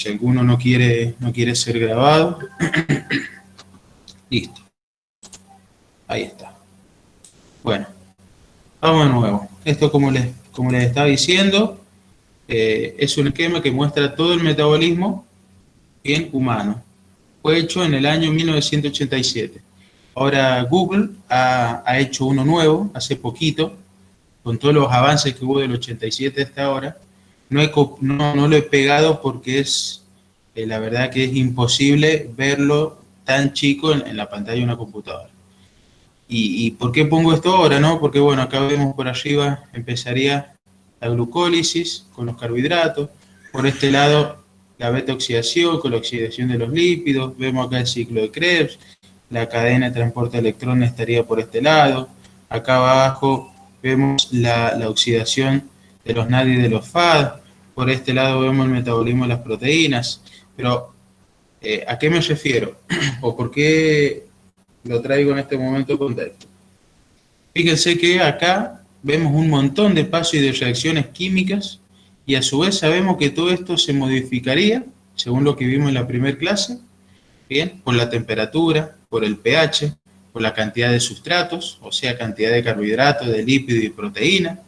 Si alguno no quiere ser grabado, listo. Ahí está. Bueno, vamos de nuevo. Esto, como les estaba diciendo, es un esquema que muestra todo el metabolismo bien humano. Fue hecho en el año 1987. Ahora Google ha hecho uno nuevo hace poquito, con todos los avances que hubo del 87 hasta ahora. No lo he pegado porque es, la verdad que es imposible verlo tan chico en la pantalla de una computadora. ¿Y por qué pongo esto ahora, no? Porque bueno, acá vemos por arriba, empezaría la glucólisis con los carbohidratos. Por este lado, la beta-oxidación con la oxidación de los lípidos. Vemos acá el ciclo de Krebs. La cadena de transporte de electrones estaría por este lado. Acá abajo vemos la oxidación de los NAD y de los FAD. Por este lado vemos el metabolismo de las proteínas. Pero, ¿a qué me refiero? ¿O por qué lo traigo en este momento de contexto? Fíjense que acá vemos un montón de pasos y de reacciones químicas, y a su vez sabemos que todo esto se modificaría, según lo que vimos en la primera clase, bien, por la temperatura, por el pH, por la cantidad de sustratos, o sea, cantidad de carbohidratos, de lípidos y proteína.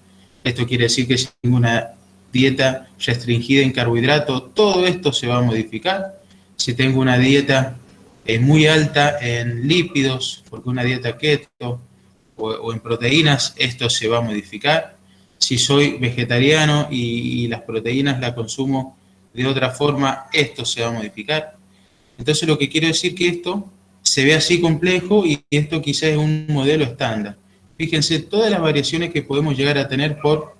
Esto quiere decir que si tengo una dieta restringida en carbohidratos, todo esto se va a modificar. Si tengo una dieta muy alta en lípidos, porque una dieta keto, o en proteínas, esto se va a modificar. Si soy vegetariano y las proteínas las consumo de otra forma, esto se va a modificar. Entonces lo que quiero decir que esto se ve así complejo, y esto quizás es un modelo estándar. Fíjense todas las variaciones que podemos llegar a tener por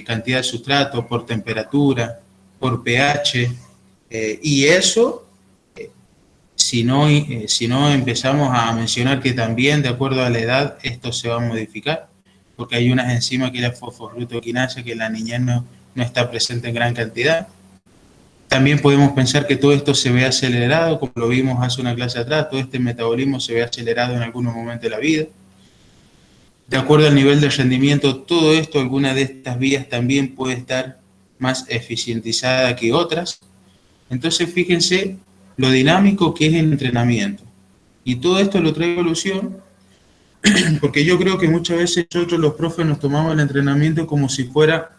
cantidad de sustrato, por temperatura, por pH, y eso si no empezamos a mencionar que también de acuerdo a la edad esto se va a modificar, porque hay unas enzimas que es la fosfoglutoquinasa que en la niñez no está presente en gran cantidad. También podemos pensar que todo esto se ve acelerado, como lo vimos hace una clase atrás, todo este metabolismo se ve acelerado en algunos momentos de la vida. De acuerdo al nivel de rendimiento, todo esto, alguna de estas vías también puede estar más eficientizada que otras. Entonces fíjense lo dinámico que es el entrenamiento. Y todo esto lo trae evolución, porque yo creo que muchas veces nosotros los profes nos tomamos el entrenamiento como si fuera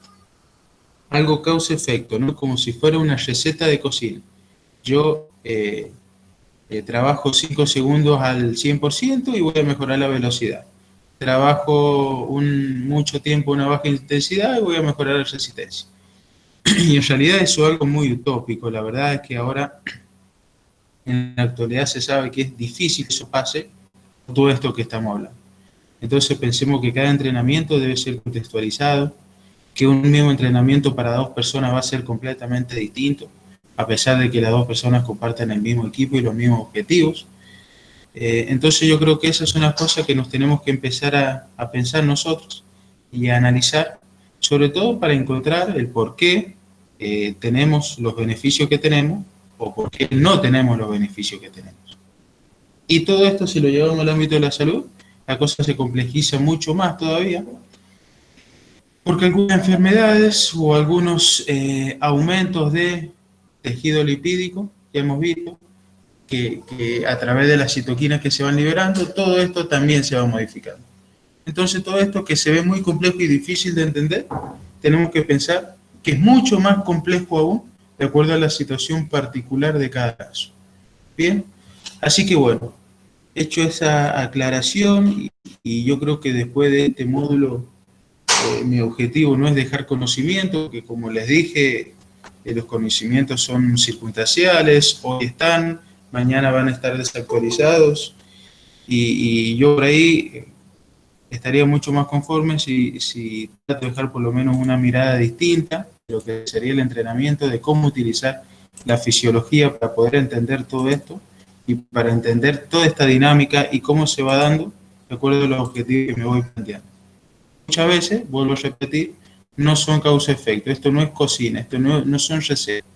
algo causa-efecto, ¿no? Como si fuera una receta de cocina. Yo trabajo 5 segundos al 100% y voy a mejorar la velocidad. Trabajo mucho tiempo a una baja intensidad y voy a mejorar la resistencia. Y en realidad eso es algo muy utópico. La verdad es que ahora, en la actualidad, se sabe que es difícil que eso pase, todo esto que estamos hablando. Entonces pensemos que cada entrenamiento debe ser contextualizado, que un mismo entrenamiento para dos personas va a ser completamente distinto, a pesar de que las dos personas comparten el mismo equipo y los mismos objetivos. Entonces yo creo que esas son las cosas que nos tenemos que empezar a pensar nosotros y a analizar, sobre todo para encontrar el por qué tenemos los beneficios que tenemos o por qué no tenemos los beneficios que tenemos. Y todo esto, si lo llevamos al ámbito de la salud, la cosa se complejiza mucho más todavía, porque algunas enfermedades o algunos aumentos de tejido lipídico que hemos visto, que a través de las citoquinas que se van liberando, todo esto también se va modificando. Entonces todo esto, que se ve muy complejo y difícil de entender, tenemos que pensar que es mucho más complejo aún de acuerdo a la situación particular de cada caso. Bien, así que bueno, hecho esa aclaración, y yo creo que después de este módulo mi objetivo no es dejar conocimiento, que como les dije, los conocimientos son circunstanciales, hoy están, mañana van a estar desactualizados, y yo por ahí estaría mucho más conforme si trato de dejar por lo menos una mirada distinta de lo que sería el entrenamiento, de cómo utilizar la fisiología para poder entender todo esto y para entender toda esta dinámica y cómo se va dando de acuerdo a los objetivos que me voy planteando. Muchas veces, vuelvo a repetir, no son causa-efecto, esto no es cocina, esto no son recetas,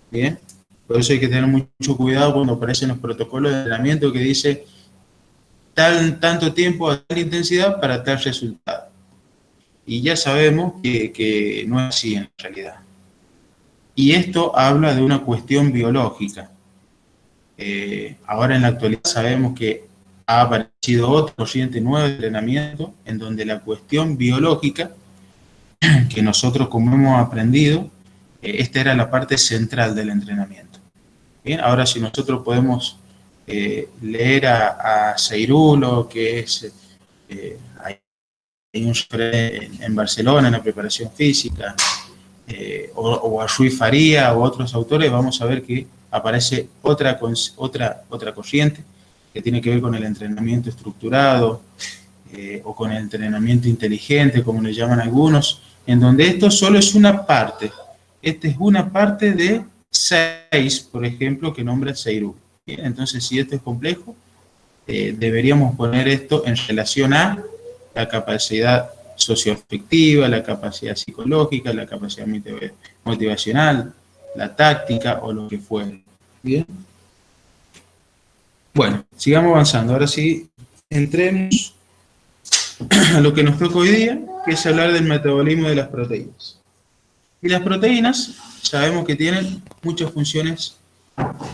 ¿bien? Por eso hay que tener mucho cuidado cuando aparecen los protocolos de entrenamiento que dice tanto tiempo a tal intensidad para tal resultado. Y ya sabemos que no es así en realidad. Y esto habla de una cuestión biológica. Ahora en la actualidad sabemos que ha aparecido otra corriente nueva de entrenamiento en donde la cuestión biológica que nosotros como hemos aprendido, esta era la parte central del entrenamiento. Bien, ahora si nosotros podemos leer a Seirulo, que es hay un en Barcelona en la preparación física, o a Rui Faría o otros autores, vamos a ver que aparece otra corriente que tiene que ver con el entrenamiento estructurado o con el entrenamiento inteligente, como le llaman algunos, en donde esto solo es una parte. Esta es una parte de 6, por ejemplo, que nombra Seirulo. Entonces, si esto es complejo, deberíamos poner esto en relación a la capacidad socioafectiva, la capacidad psicológica, la capacidad motivacional, la táctica o lo que fuere. Bien. Bueno, sigamos avanzando. Ahora sí, entremos a lo que nos toca hoy día, que es hablar del metabolismo de las proteínas. Y las proteínas sabemos que tienen muchas funciones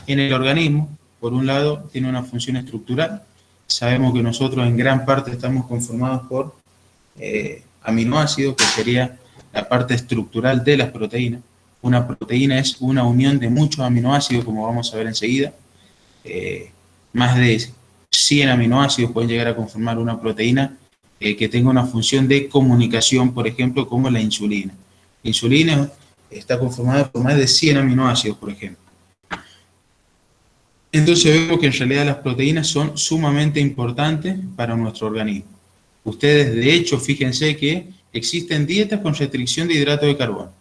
en el organismo. Por un lado, tiene una función estructural. Sabemos que nosotros en gran parte estamos conformados por aminoácidos, que sería la parte estructural de las proteínas. Una proteína es una unión de muchos aminoácidos, como vamos a ver enseguida. Más de 100 aminoácidos pueden llegar a conformar una proteína que tenga una función de comunicación, por ejemplo, como la insulina. La insulina está conformada por más de 100 aminoácidos, por ejemplo. Entonces vemos que en realidad las proteínas son sumamente importantes para nuestro organismo. Ustedes, de hecho, fíjense que existen dietas con restricción de hidrato de carbono.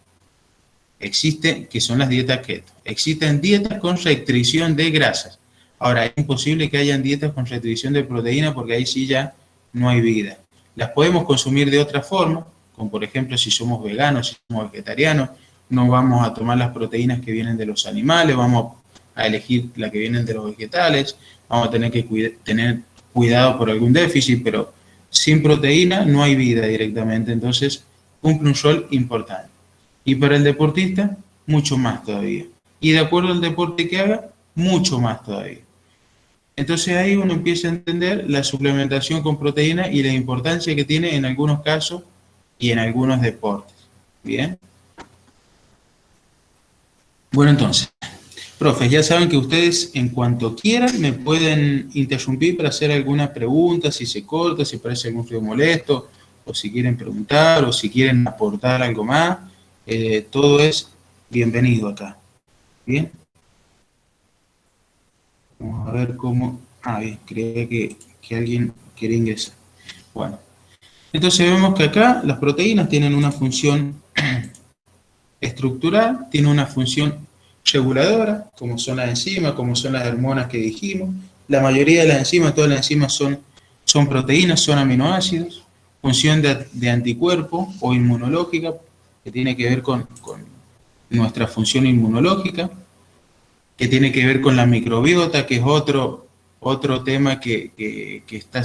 Existen, que son las dietas keto. Existen dietas con restricción de grasas. Ahora, es imposible que hayan dietas con restricción de proteína porque ahí sí ya no hay vida. Las podemos consumir de otra forma, como por ejemplo si somos veganos, si somos vegetarianos, no vamos a tomar las proteínas que vienen de los animales, vamos a elegir las que vienen de los vegetales, vamos a tener que tener cuidado por algún déficit, pero sin proteína no hay vida directamente, entonces cumple un rol importante. Y para el deportista, mucho más todavía. Y de acuerdo al deporte que haga, mucho más todavía. Entonces ahí uno empieza a entender la suplementación con proteína y la importancia que tiene en algunos casos y en algunos deportes. Bien. Bueno, entonces, profes, ya saben que ustedes en cuanto quieran me pueden interrumpir para hacer alguna pregunta, si se corta, si parece algún ruido molesto, o si quieren preguntar, o si quieren aportar algo más. Todo es bienvenido acá. Bien. Vamos a ver cómo... Ah, bien, creía que alguien quería ingresar. Bueno, entonces vemos que acá las proteínas tienen una función estructural, tienen una función reguladora, como son las enzimas, como son las hormonas que dijimos. La mayoría de las enzimas, todas las enzimas son proteínas, son aminoácidos. Función de anticuerpo o inmunológica, que tiene que ver con nuestra función inmunológica, que tiene que ver con la microbiota, que es otro tema que está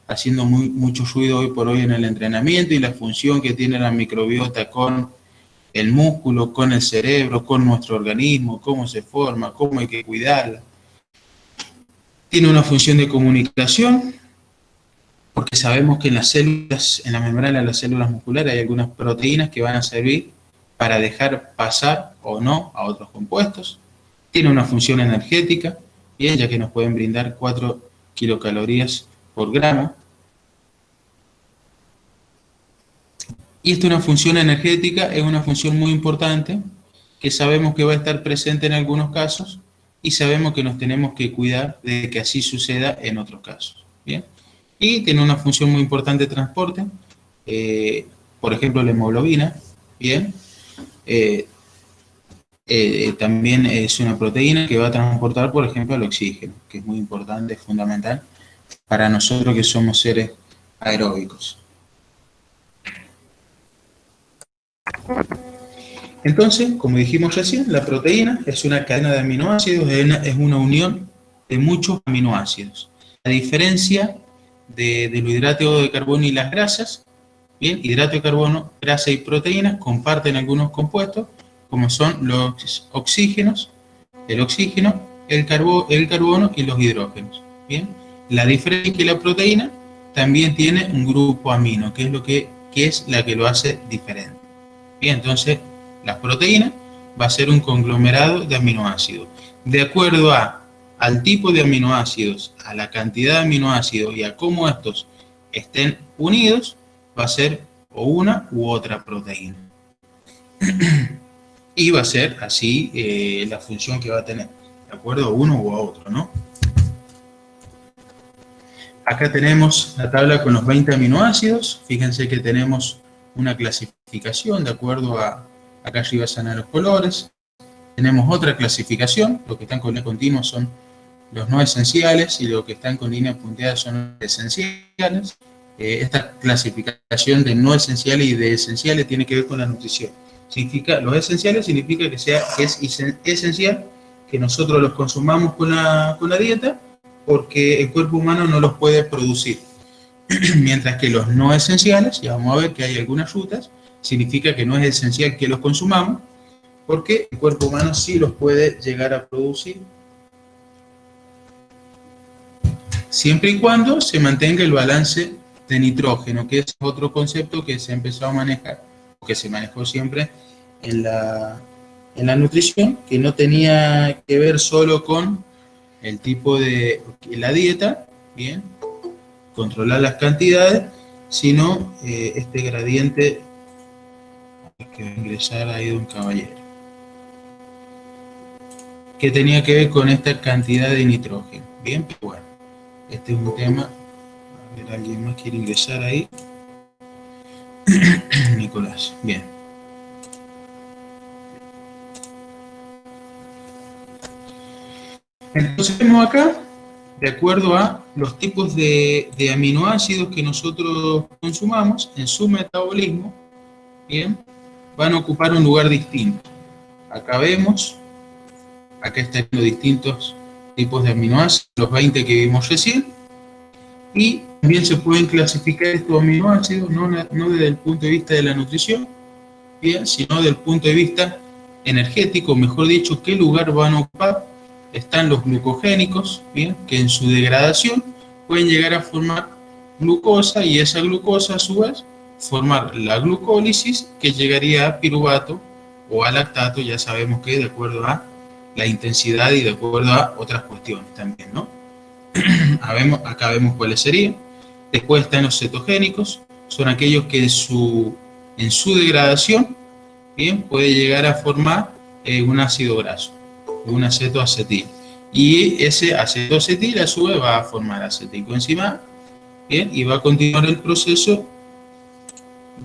haciendo mucho ruido hoy por hoy en el entrenamiento, y la función que tiene la microbiota con el músculo, con el cerebro, con nuestro organismo, cómo se forma, cómo hay que cuidarla. Tiene una función de comunicación, porque sabemos que en las células, en la membrana de las células musculares hay algunas proteínas que van a servir para dejar pasar o no a otros compuestos. Tiene una función energética, bien, ya que nos pueden brindar 4 kilocalorías por gramo. Y esta una función energética, es una función muy importante, que sabemos que va a estar presente en algunos casos, y sabemos que nos tenemos que cuidar de que así suceda en otros casos. Bien. Y tiene una función muy importante de transporte, por ejemplo la hemoglobina, bien. También es una proteína que va a transportar, por ejemplo, el oxígeno, que es muy importante, es fundamental para nosotros que somos seres aeróbicos. Entonces, como dijimos recién, la proteína es una cadena de aminoácidos, es una unión de muchos aminoácidos. A diferencia de los hidratos de carbono y las grasas, bien, hidrato de carbono, grasa y proteínas comparten algunos compuestos, como son los oxígenos, el oxígeno, el carbono y los hidrógenos. Bien, la diferencia es que la proteína también tiene un grupo amino, que es la que lo hace diferente. Bien, entonces la proteína va a ser un conglomerado de aminoácidos. De acuerdo al tipo de aminoácidos, a la cantidad de aminoácidos y a cómo estos estén unidos, va a ser o una u otra proteína. Y va a ser así la función que va a tener, de acuerdo a uno u a otro, ¿no? Acá tenemos la tabla con los 20 aminoácidos. Fíjense que tenemos una clasificación de acuerdo acá arriba están los colores. Tenemos otra clasificación, los que están con línea continua son los no esenciales y los que están con línea punteada son los esenciales. Esta clasificación de no esenciales y de esenciales tiene que ver con la nutrición. Los esenciales significa que es esencial que nosotros los consumamos con la dieta, porque el cuerpo humano no los puede producir. Mientras que los no esenciales, ya vamos a ver que hay algunas rutas, significa que no es esencial que los consumamos, porque el cuerpo humano sí los puede llegar a producir, siempre y cuando se mantenga el balance de nitrógeno, que es otro concepto que se ha empezado a manejar, que se manejó siempre en la nutrición, que no tenía que ver solo con el tipo de la dieta, bien, controlar las cantidades, sino este gradiente que va a ingresar ahí de un caballero, que tenía que ver con esta cantidad de nitrógeno. Bien, pero bueno, este es un tema. A ver, ¿alguien más quiere ingresar ahí? Nicolás, bien. Entonces vemos acá, de acuerdo a los tipos de aminoácidos que nosotros consumamos en su metabolismo, bien, van a ocupar un lugar distinto. Acá vemos, acá están los distintos tipos de aminoácidos, los 20 que vimos recién, y también se pueden clasificar estos aminoácidos no desde el punto de vista de la nutrición, bien, sino desde el punto de vista energético, mejor dicho, qué lugar van a ocupar. Están los glucogénicos, bien, que en su degradación pueden llegar a formar glucosa, y esa glucosa a su vez formar la glucólisis, que llegaría a piruvato o a lactato, ya sabemos que de acuerdo a la intensidad y de acuerdo a otras cuestiones también, ¿no? Acá vemos cuáles serían. Después están los cetogénicos, son aquellos que en su degradación, bien, puede llegar a formar un ácido graso, un acetoacetil. Y ese acetoacetil a su vez va a formar acetilcoenzima, bien, y va a continuar el proceso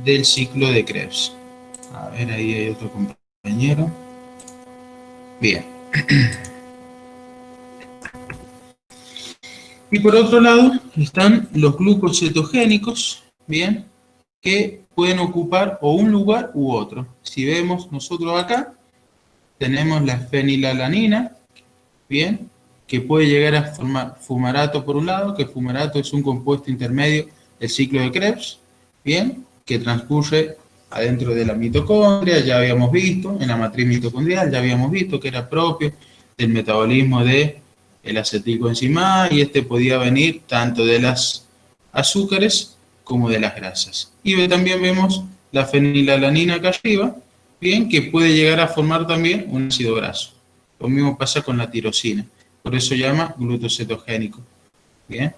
del ciclo de Krebs. A ver, ahí hay otro compañero. Bien. Y por otro lado están los glucocetogénicos, bien, que pueden ocupar o un lugar u otro. Si vemos nosotros acá, tenemos la fenilalanina, bien, que puede llegar a formar fumarato por un lado, que fumarato es un compuesto intermedio del ciclo de Krebs, bien, que transcurre adentro de la mitocondria, ya habíamos visto, en la matriz mitocondrial, ya habíamos visto que era propio del metabolismo de el acetilcoenzima, y este podía venir tanto de las azúcares como de las grasas. Y también vemos la fenilalanina acá arriba, bien, que puede llegar a formar también un ácido graso. Lo mismo pasa con la tirosina, por eso se llama glutocetogénico. Bien.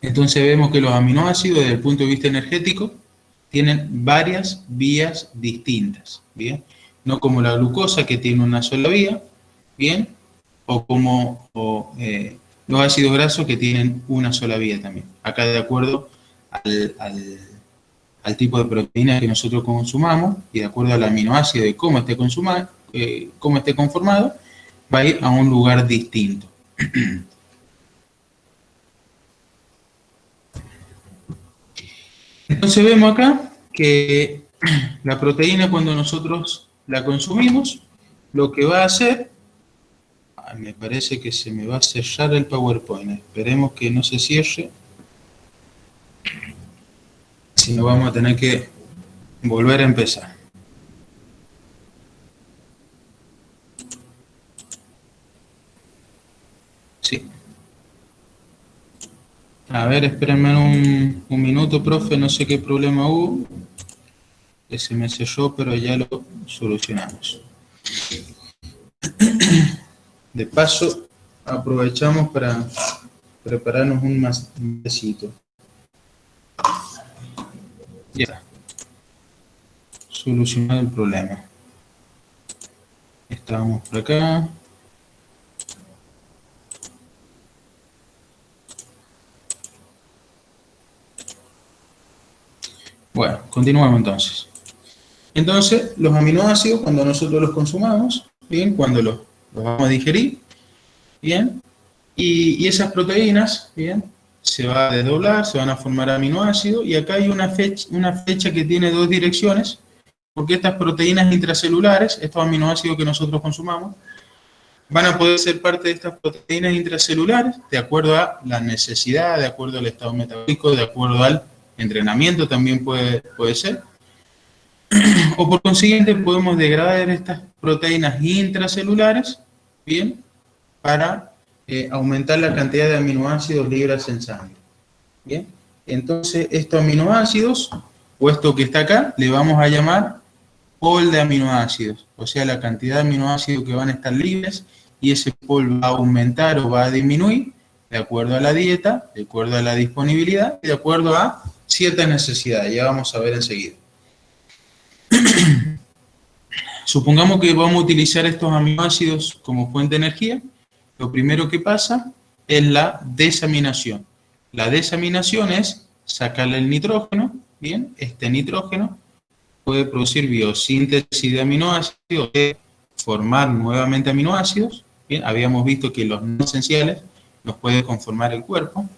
Entonces vemos que los aminoácidos, desde el punto de vista energético, tienen varias vías distintas, ¿bien? No como la glucosa, que tiene una sola vía, ¿bien? O como los ácidos grasos, que tienen una sola vía también. Acá, de acuerdo al tipo de proteína que nosotros consumamos y de acuerdo al aminoácido de cómo esté conformado, va a ir a un lugar distinto. Entonces vemos acá que la proteína, cuando nosotros la consumimos, lo que va a hacer, me parece que se me va a cerrar el PowerPoint, esperemos que no se cierre, si no vamos a tener que volver a empezar. Sí. A ver, espérenme un minuto, profe, no sé qué problema hubo, que se me selló, pero ya lo solucionamos. De paso, aprovechamos para prepararnos un masito. Ya está. Solucionado el problema. Estábamos por acá. Bueno, continuamos entonces. Entonces, los aminoácidos, cuando nosotros los consumamos, bien, cuando los vamos a digerir, bien, y esas proteínas, bien, se va a desdoblar, se van a formar aminoácidos, y acá hay una flecha que tiene dos direcciones, porque estas proteínas intracelulares, estos aminoácidos que nosotros consumamos, van a poder ser parte de estas proteínas intracelulares, de acuerdo a la necesidad, de acuerdo al estado metabólico, de acuerdo al entrenamiento también puede ser. O por consiguiente podemos degradar estas proteínas intracelulares, bien, para aumentar la cantidad de aminoácidos libres en sangre. Bien, entonces estos aminoácidos, o esto que está acá, le vamos a llamar pol de aminoácidos, o sea, la cantidad de aminoácidos que van a estar libres, y ese pol va a aumentar o va a disminuir de acuerdo a la dieta, de acuerdo a la disponibilidad y de acuerdo a ciertas necesidades. Ya vamos a ver enseguida. Supongamos que vamos a utilizar estos aminoácidos como fuente de energía. Lo primero que pasa es la desaminación. La desaminación es sacarle el nitrógeno, bien, este nitrógeno puede producir biosíntesis de aminoácidos, formar nuevamente aminoácidos, bien, habíamos visto que los no esenciales los puede conformar el cuerpo.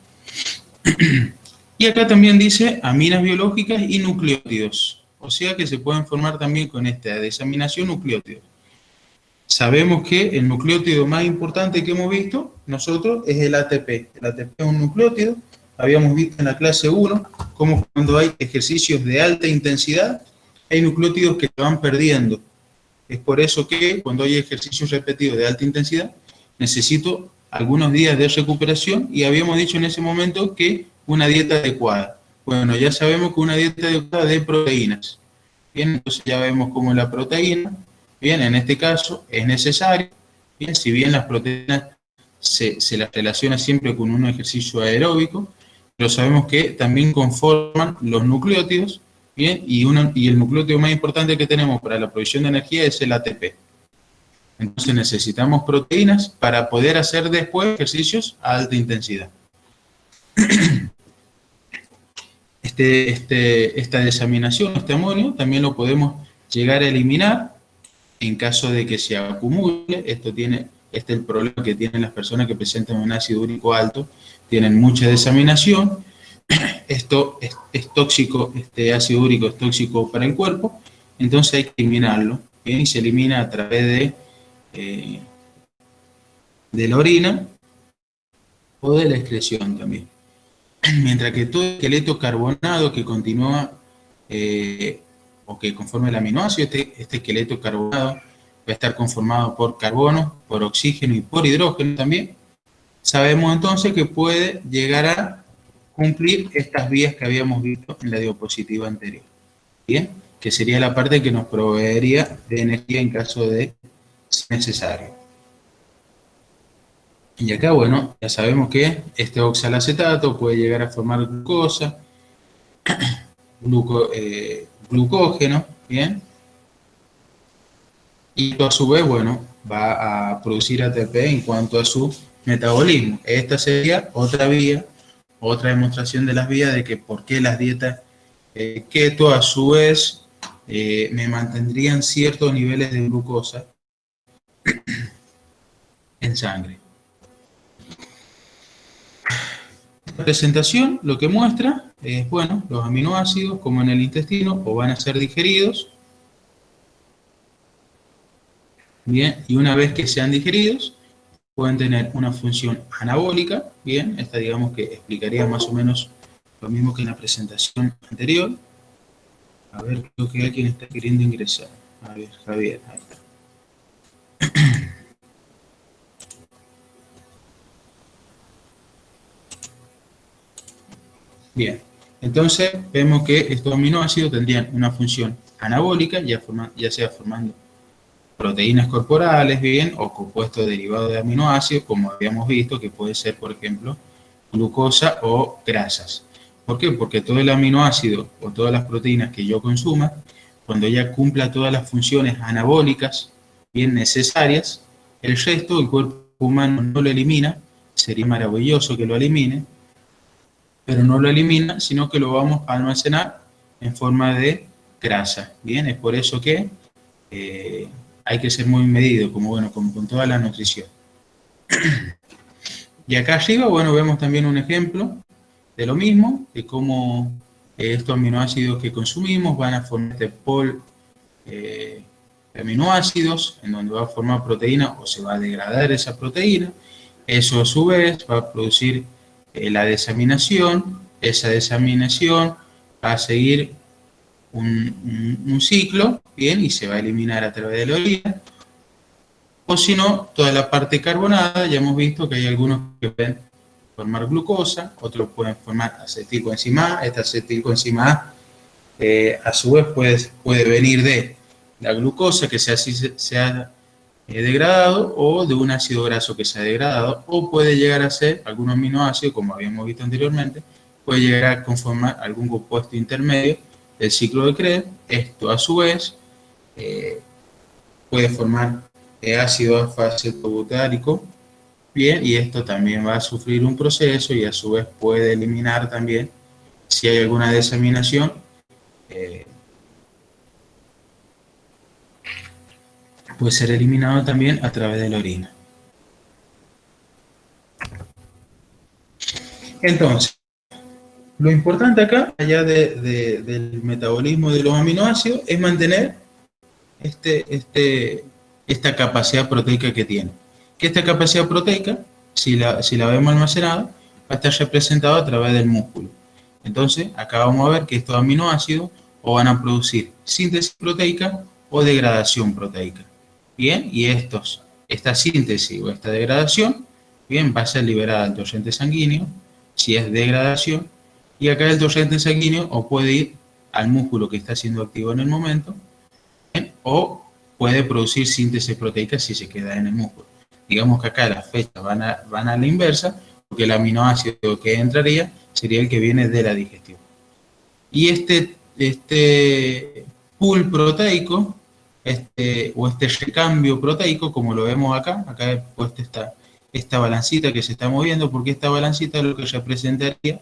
Y acá también dice aminas biológicas y nucleótidos. O sea que se pueden formar también con esta desaminación nucleótidos. Sabemos que el nucleótido más importante que hemos visto nosotros es el ATP. El ATP es un nucleótido. Habíamos visto en la clase 1 cómo cuando hay ejercicios de alta intensidad hay nucleótidos que se van perdiendo. Es por eso que cuando hay ejercicios repetidos de alta intensidad necesito algunos días de recuperación, y habíamos dicho en ese momento que una dieta adecuada. Bueno, ya sabemos que una dieta adecuada de proteínas. Bien, entonces ya vemos cómo la proteína, bien, en este caso es necesario, bien, si bien las proteínas se las relaciona siempre con un ejercicio aeróbico, pero sabemos que también conforman los nucleótidos, bien, y el nucleótido más importante que tenemos para la provisión de energía es el ATP. Entonces necesitamos proteínas para poder hacer después ejercicios a alta intensidad. Esta desaminación, este amonio, también lo podemos llegar a eliminar en caso de que se acumule. Este es el problema que tienen las personas que presentan un ácido úrico alto, tienen mucha desaminación. Esto es tóxico, este ácido úrico es tóxico para el cuerpo, entonces hay que eliminarlo, ¿bien? Y se elimina a través de la orina o de la excreción también. Mientras que todo el esqueleto carbonado que continúa o que conforma el aminoácido, este esqueleto carbonado va a estar conformado por carbono, por oxígeno y por hidrógeno también. Sabemos entonces que puede llegar a cumplir estas vías que habíamos visto en la diapositiva anterior. Bien, que sería la parte que nos proveería de energía en caso de ser necesario. Y acá, bueno, ya sabemos que este oxalacetato puede llegar a formar glucosa, glucógeno, ¿bien? Y a su vez, bueno, va a producir ATP en cuanto a su metabolismo. Esta sería otra vía, otra demostración de las vías de que por qué las dietas keto a su vez me mantendrían ciertos niveles de glucosa en sangre. La presentación lo que muestra es, bueno, los aminoácidos como en el intestino o van a ser digeridos, bien, y una vez que sean digeridos pueden tener una función anabólica, bien, esta digamos que explicaría más o menos lo mismo que en la presentación anterior. A ver, creo que alguien está queriendo ingresar. A ver, Javier, ahí está. Bien, entonces vemos que estos aminoácidos tendrían una función anabólica, ya sea formando proteínas corporales, bien, o compuestos derivados de aminoácidos, como habíamos visto, que puede ser, por ejemplo, glucosa o grasas. ¿Por qué? Porque todo el aminoácido o todas las proteínas que yo consuma, cuando ya cumpla todas las funciones anabólicas bien necesarias, el resto el cuerpo humano no lo elimina, sería maravilloso que lo elimine, pero no lo elimina, sino que lo vamos a almacenar en forma de grasa. Bien, es por eso que hay que ser muy medido, como bueno, con toda la nutrición. Y acá arriba, bueno, vemos también un ejemplo de lo mismo, de cómo estos aminoácidos que consumimos van a formar este pol de aminoácidos, en donde va a formar proteína o se va a degradar esa proteína. Eso a su vez va a producir la desaminación, esa desaminación va a seguir un ciclo, bien, y se va a eliminar a través de la orina. O si no, toda la parte carbonada, ya hemos visto que hay algunos que pueden formar glucosa, otros pueden formar acetilcoenzima A. Esta acetilcoenzima A, a su vez puede venir de la glucosa que se ha degradado, o de un ácido graso que se ha degradado, o puede llegar a ser algún aminoácido, como habíamos visto anteriormente, puede llegar a conformar algún compuesto intermedio del ciclo de Krebs. Esto a su vez puede formar ácido alfa-acetobutárico, bien, y esto también va a sufrir un proceso y a su vez puede eliminar también, si hay alguna desaminación, puede ser eliminado también a través de la orina. Entonces, lo importante acá, allá del metabolismo de los aminoácidos, es mantener esta capacidad proteica que tiene. Que esta capacidad proteica, si la vemos almacenada, va a estar representada a través del músculo. Entonces, acá vamos a ver que estos aminoácidos o van a producir síntesis proteica o degradación proteica. Bien, y esta síntesis o esta degradación, bien, va a ser liberada al torrente sanguíneo, si es degradación, y acá el torrente sanguíneo o puede ir al músculo que está siendo activo en el momento, bien, o puede producir síntesis proteica si se queda en el músculo. Digamos que acá las fechas van a la inversa, porque el aminoácido que entraría sería el que viene de la digestión. Y este pool proteico, o este recambio proteico, como lo vemos acá he puesto esta balancita que se está moviendo, porque esta balancita lo que representaría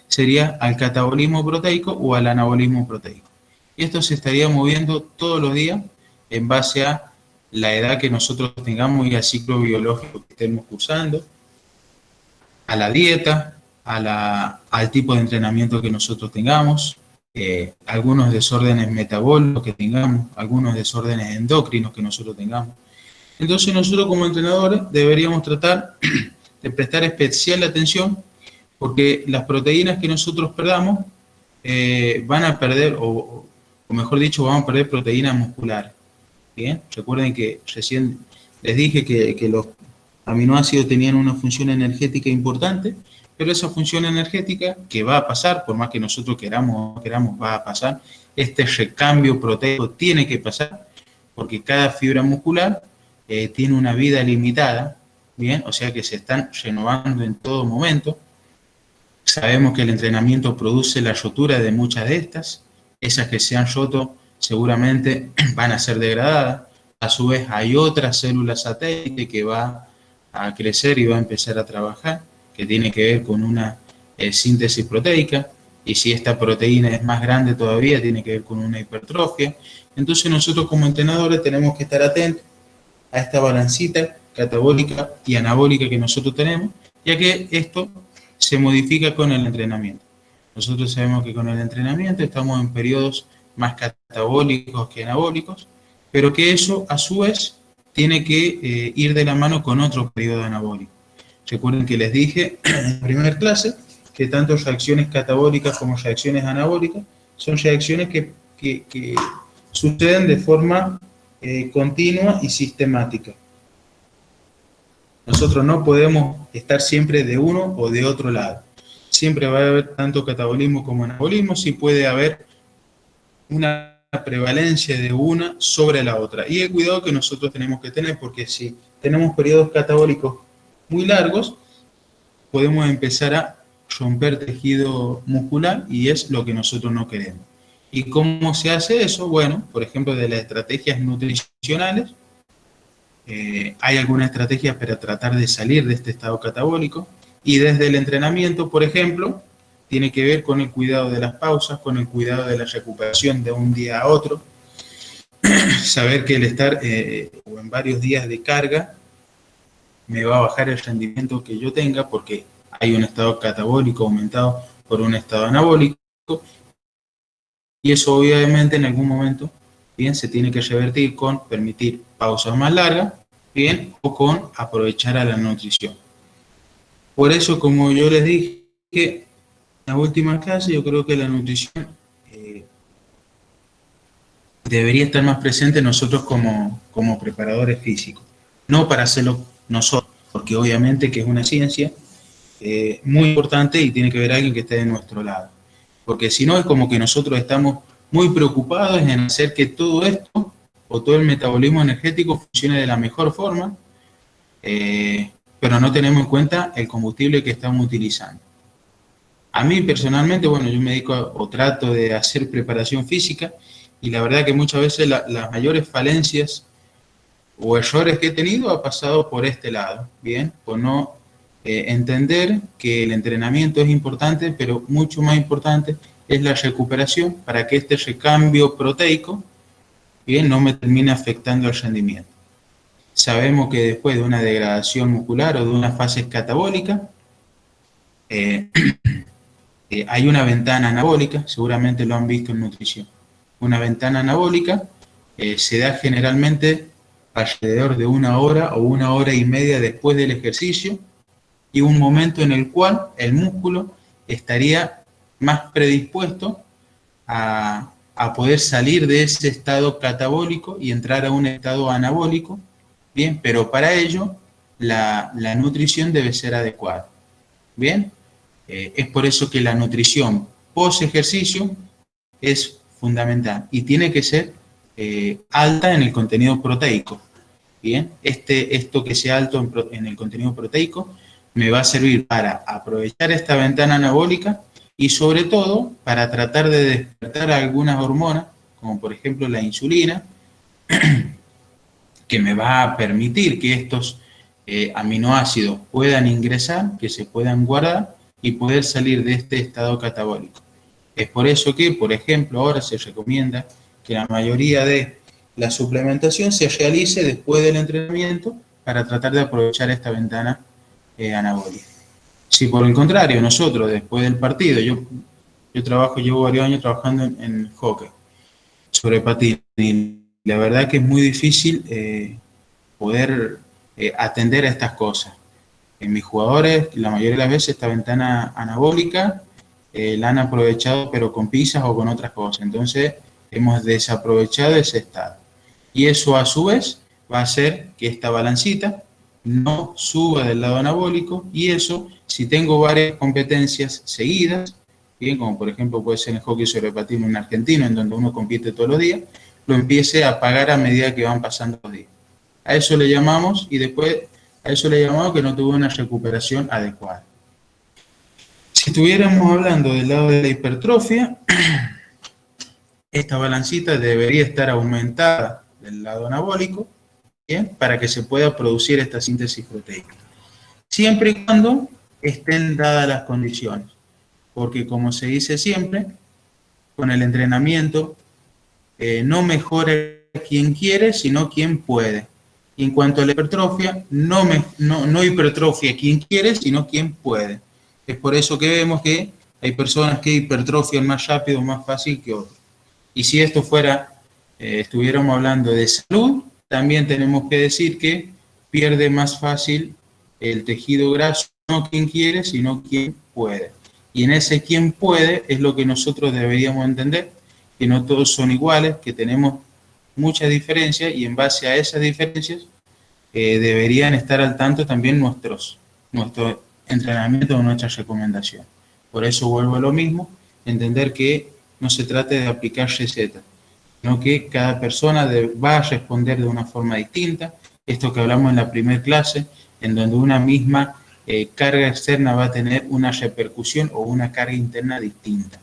sería al catabolismo proteico o al anabolismo proteico. Y esto se estaría moviendo todos los días en base a la edad que nosotros tengamos y al ciclo biológico que estemos cursando, a la dieta, al tipo de entrenamiento que nosotros tengamos, algunos desórdenes metabólicos que tengamos, algunos desórdenes endocrinos que nosotros tengamos. Entonces nosotros como entrenadores deberíamos tratar de prestar especial atención, porque las proteínas que nosotros perdamos van a perder, o mejor dicho, vamos a perder proteínas musculares. Bien, recuerden que recién les dije que los aminoácidos tenían una función energética importante, pero esa función energética que va a pasar, por más que nosotros queramos, va a pasar. Este recambio proteico tiene que pasar, porque cada fibra muscular tiene una vida limitada, bien, o sea que se están renovando en todo momento. Sabemos que el entrenamiento produce la rotura de muchas de estas, esas que se han roto seguramente van a ser degradadas. A su vez hay otra célula satélite que va a crecer y va a empezar a trabajar, que tiene que ver con una síntesis proteica, y si esta proteína es más grande todavía, tiene que ver con una hipertrofia. Entonces nosotros como entrenadores tenemos que estar atentos a esta balancita catabólica y anabólica que nosotros tenemos, ya que esto se modifica con el entrenamiento. Nosotros sabemos que con el entrenamiento estamos en periodos más catabólicos que anabólicos, pero que eso a su vez tiene que ir de la mano con otro periodo anabólico. Recuerden que les dije en la primera clase que tanto reacciones catabólicas como reacciones anabólicas son reacciones que que suceden de forma continua y sistemática. Nosotros no podemos estar siempre de uno o de otro lado. Siempre va a haber tanto catabolismo como anabolismo, sí puede haber una prevalencia de una sobre la otra. Y el cuidado que nosotros tenemos que tener, porque si tenemos periodos catabólicos muy largos, podemos empezar a romper tejido muscular y es lo que nosotros no queremos. ¿Y cómo se hace eso? Bueno, por ejemplo, de las estrategias nutricionales, hay algunas estrategias para tratar de salir de este estado catabólico, y desde el entrenamiento, por ejemplo, tiene que ver con el cuidado de las pausas, con el cuidado de la recuperación de un día a otro, saber que el estar o en varios días de carga me va a bajar el rendimiento que yo tenga porque hay un estado catabólico aumentado por un estado anabólico, y eso obviamente en algún momento bien se tiene que revertir con permitir pausas más largas, bien, o con aprovechar a la nutrición. Por eso, como yo les dije en la última clase, yo creo que la nutrición debería estar más presente nosotros como preparadores físicos, no para hacerlo nosotros, porque obviamente que es una ciencia muy importante y tiene que haber alguien que esté de nuestro lado, porque si no es como que nosotros estamos muy preocupados en hacer que todo esto o todo el metabolismo energético funcione de la mejor forma, pero no tenemos en cuenta el combustible que estamos utilizando. A mí personalmente, bueno, yo me dedico o trato de hacer preparación física, y la verdad que muchas veces las mayores falencias o errores que he tenido ha pasado por este lado, ¿bien? Por no entender que el entrenamiento es importante, pero mucho más importante es la recuperación para que este recambio proteico, ¿bien?, no me termine afectando el rendimiento. Sabemos que después de una degradación muscular o de una fase catabólica, hay una ventana anabólica, seguramente lo han visto en nutrición. Una ventana anabólica se da generalmente alrededor de 1 hora o 1 hora y media después del ejercicio, y un momento en el cual el músculo estaría más predispuesto a poder salir de ese estado catabólico y entrar a un estado anabólico, bien, pero para ello la nutrición debe ser adecuada, bien. Es por eso que la nutrición post ejercicio es fundamental y tiene que ser alta en el contenido proteico. Bien, esto que sea alto en el contenido proteico me va a servir para aprovechar esta ventana anabólica y sobre todo para tratar de despertar algunas hormonas, como por ejemplo la insulina, que me va a permitir que estos aminoácidos puedan ingresar, que se puedan guardar y poder salir de este estado catabólico. Es por eso que, por ejemplo, ahora se recomienda que la mayoría de la suplementación se realice después del entrenamiento para tratar de aprovechar esta ventana anabólica. Si por el contrario nosotros después del partido, yo llevo varios años trabajando en hockey sobre patín, y la verdad que es muy difícil poder atender a estas cosas. En mis jugadores, la mayoría de las veces esta ventana anabólica la han aprovechado, pero con pizzas o con otras cosas. Entonces hemos desaprovechado ese estado. Y eso a su vez va a hacer que esta balancita no suba del lado anabólico, y eso, si tengo varias competencias seguidas, bien, como por ejemplo puede ser el hockey sobre patín en argentino, en donde uno compite todos los días, lo empiece a pagar a medida que van pasando los días. A eso le llamamos, y después a eso le llamamos que no tuvo una recuperación adecuada. Si estuviéramos hablando del lado de la hipertrofia, esta balancita debería estar aumentada del lado anabólico, ¿bien?, para que se pueda producir esta síntesis proteica. Siempre y cuando estén dadas las condiciones, porque como se dice siempre, con el entrenamiento no mejora quien quiere, sino quien puede. Y en cuanto a la hipertrofia, no hipertrofia quien quiere, sino quien puede. Es por eso que vemos que hay personas que hipertrofian más rápido, más fácil que otros. Y si esto fuera, estuviéramos hablando de salud, también tenemos que decir que pierde más fácil el tejido graso, no quien quiere, sino quien puede. Y en ese quien puede es lo que nosotros deberíamos entender, que no todos son iguales, que tenemos muchas diferencias y en base a esas diferencias deberían estar al tanto también nuestro entrenamiento o nuestra recomendación. Por eso vuelvo a lo mismo, entender que no se trata de aplicar recetas, sino que cada persona va a responder de una forma distinta. Esto que hablamos en la primera clase, en donde una misma carga externa va a tener una repercusión o una carga interna distinta.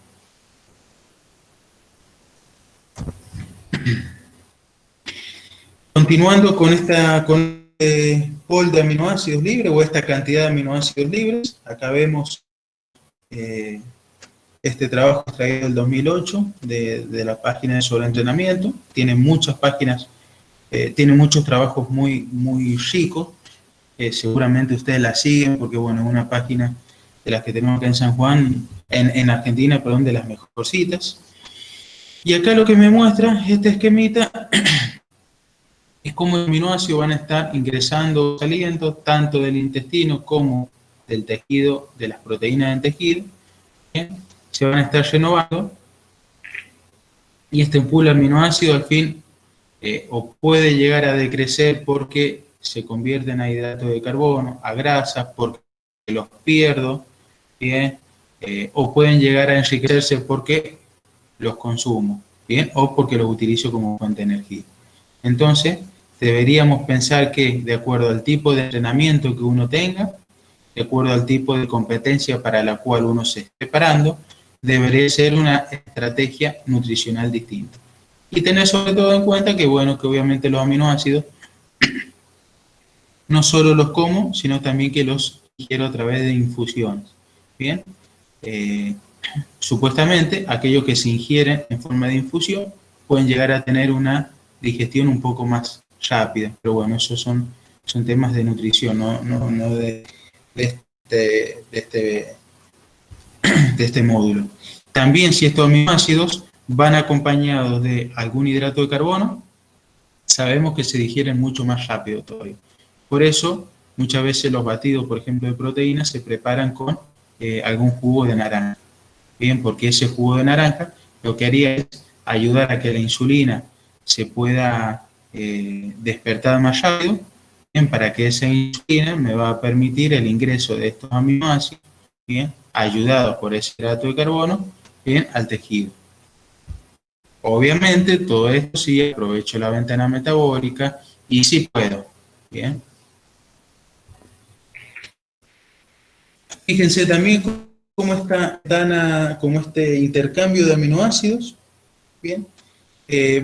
Continuando con este pool de aminoácidos libres o esta cantidad de aminoácidos libres, acá vemos este trabajo extraído del 2008 de la página de sobreentrenamiento. Tiene muchas páginas, tiene muchos trabajos muy ricos. Seguramente ustedes la siguen porque, bueno, es una página de las que tenemos acá en San Juan, en Argentina, perdón, de las mejorcitas. Y acá lo que me muestra este esquemita es cómo los aminoácidos van a estar ingresando, saliendo, tanto del intestino como del tejido, de las proteínas del tejido. ¿Bien? Se van a estar renovando. Y este pool de aminoácidos al fin o puede llegar a decrecer porque se convierten a hidratos de carbono, a grasas, porque los pierdo, ¿bien? O pueden llegar a enriquecerse porque los consumo, ¿bien? O porque los utilizo como fuente de energía. Entonces, deberíamos pensar que de acuerdo al tipo de entrenamiento que uno tenga, de acuerdo al tipo de competencia para la cual uno se esté preparando, debería ser una estrategia nutricional distinta. Y tener sobre todo en cuenta que, bueno, que obviamente los aminoácidos no solo los como, sino también que los ingiero a través de infusiones. Bien, supuestamente aquellos que se ingieren en forma de infusión pueden llegar a tener una digestión un poco más rápida, pero bueno, esos son temas de nutrición, no de este módulo. También si estos aminoácidos van acompañados de algún hidrato de carbono, sabemos que se digieren mucho más rápido todavía. Por eso, muchas veces los batidos, por ejemplo, de proteínas, se preparan con algún jugo de naranja. Bien, porque ese jugo de naranja lo que haría es ayudar a que la insulina se pueda despertar más rápido, bien, para que esa insulina me va a permitir el ingreso de estos aminoácidos, bien, ayudado por ese hidrato de carbono, bien, al tejido. Obviamente, todo esto sí aprovecho la ventana metabólica y sí puedo, bien. Fíjense también cómo como este intercambio de aminoácidos, bien,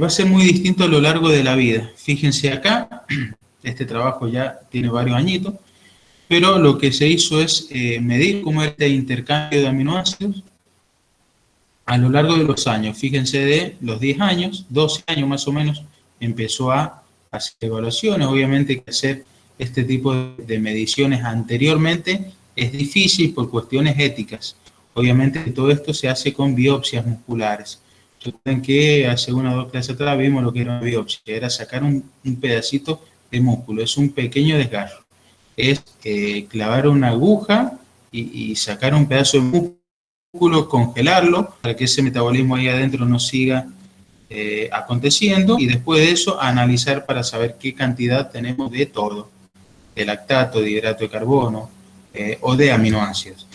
va a ser muy distinto a lo largo de la vida. Fíjense acá, este trabajo ya tiene varios añitos, pero lo que se hizo es medir cómo este intercambio de aminoácidos a lo largo de los años. Fíjense, de los 10 años, 12 años más o menos, empezó a hacer evaluaciones. Obviamente que hacer este tipo de mediciones anteriormente es difícil por cuestiones éticas. Obviamente que todo esto se hace con biopsias musculares. Recuerden que hace una o dos clases atrás vimos lo que era una biopsia, era sacar un pedacito de músculo, es un pequeño desgarro. Es clavar una aguja y sacar un pedazo de músculo, congelarlo, para que ese metabolismo ahí adentro no siga aconteciendo, y después de eso analizar para saber qué cantidad tenemos de todo, de lactato, de hidrato de carbono o de aminoácidos.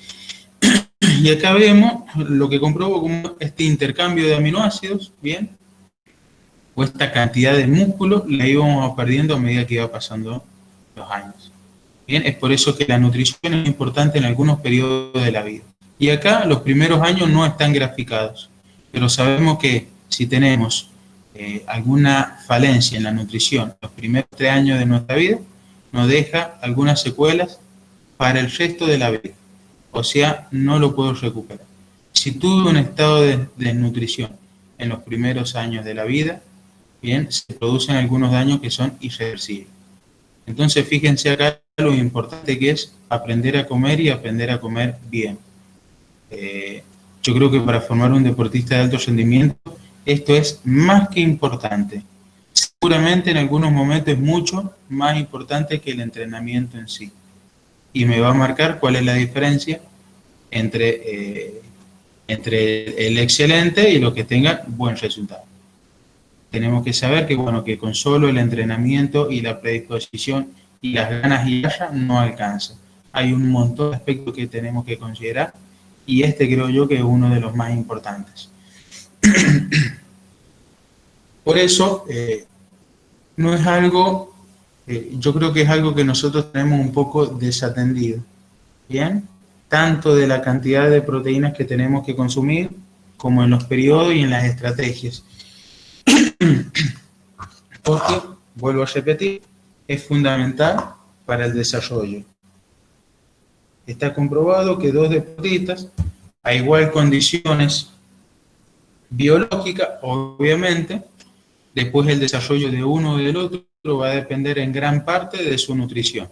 Y acá vemos lo que comprobó como este intercambio de aminoácidos, bien, o esta cantidad de músculo la íbamos perdiendo a medida que iba pasando los años. Bien, es por eso que la nutrición es importante en algunos periodos de la vida. Y acá los primeros años no están graficados, pero sabemos que si tenemos alguna falencia en la nutrición los primeros 3 años de nuestra vida, nos deja algunas secuelas para el resto de la vida. O sea, no lo puedo recuperar. Si tuve un estado de desnutrición en los primeros años de la vida, bien, se producen algunos daños que son irreversibles. Entonces, fíjense acá lo importante que es aprender a comer y aprender a comer bien. Yo creo que para formar un deportista de alto rendimiento, esto es más que importante. Seguramente en algunos momentos es mucho más importante que el entrenamiento en sí. Y me va a marcar cuál es la diferencia entre entre el excelente y los que tengan buen resultado. Tenemos que saber que, bueno, que con solo el entrenamiento y la predisposición y las ganas y garra no alcanza. Hay un montón de aspectos que tenemos que considerar y este creo yo que es uno de los más importantes. Por eso, no es algo, yo creo que es algo que nosotros tenemos un poco desatendido, ¿bien? Tanto de la cantidad de proteínas que tenemos que consumir, como en los periodos y en las estrategias. Porque, vuelvo a repetir, es fundamental para el desarrollo. Está comprobado que dos deportistas, a igual condiciones biológicas, obviamente, después el desarrollo de uno o del otro va a depender en gran parte de su nutrición.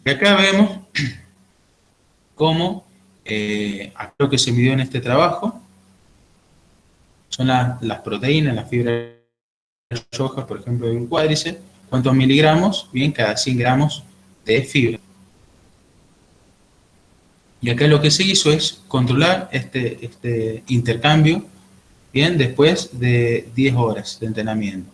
Y acá vemos cómo, lo que se midió en este trabajo, son las proteínas, las fibras rojas, por ejemplo, de un cuádriceps, cuántos miligramos, bien, cada 100 gramos de fibra. Y acá lo que se hizo es controlar este intercambio, bien, después de 10 horas de entrenamiento.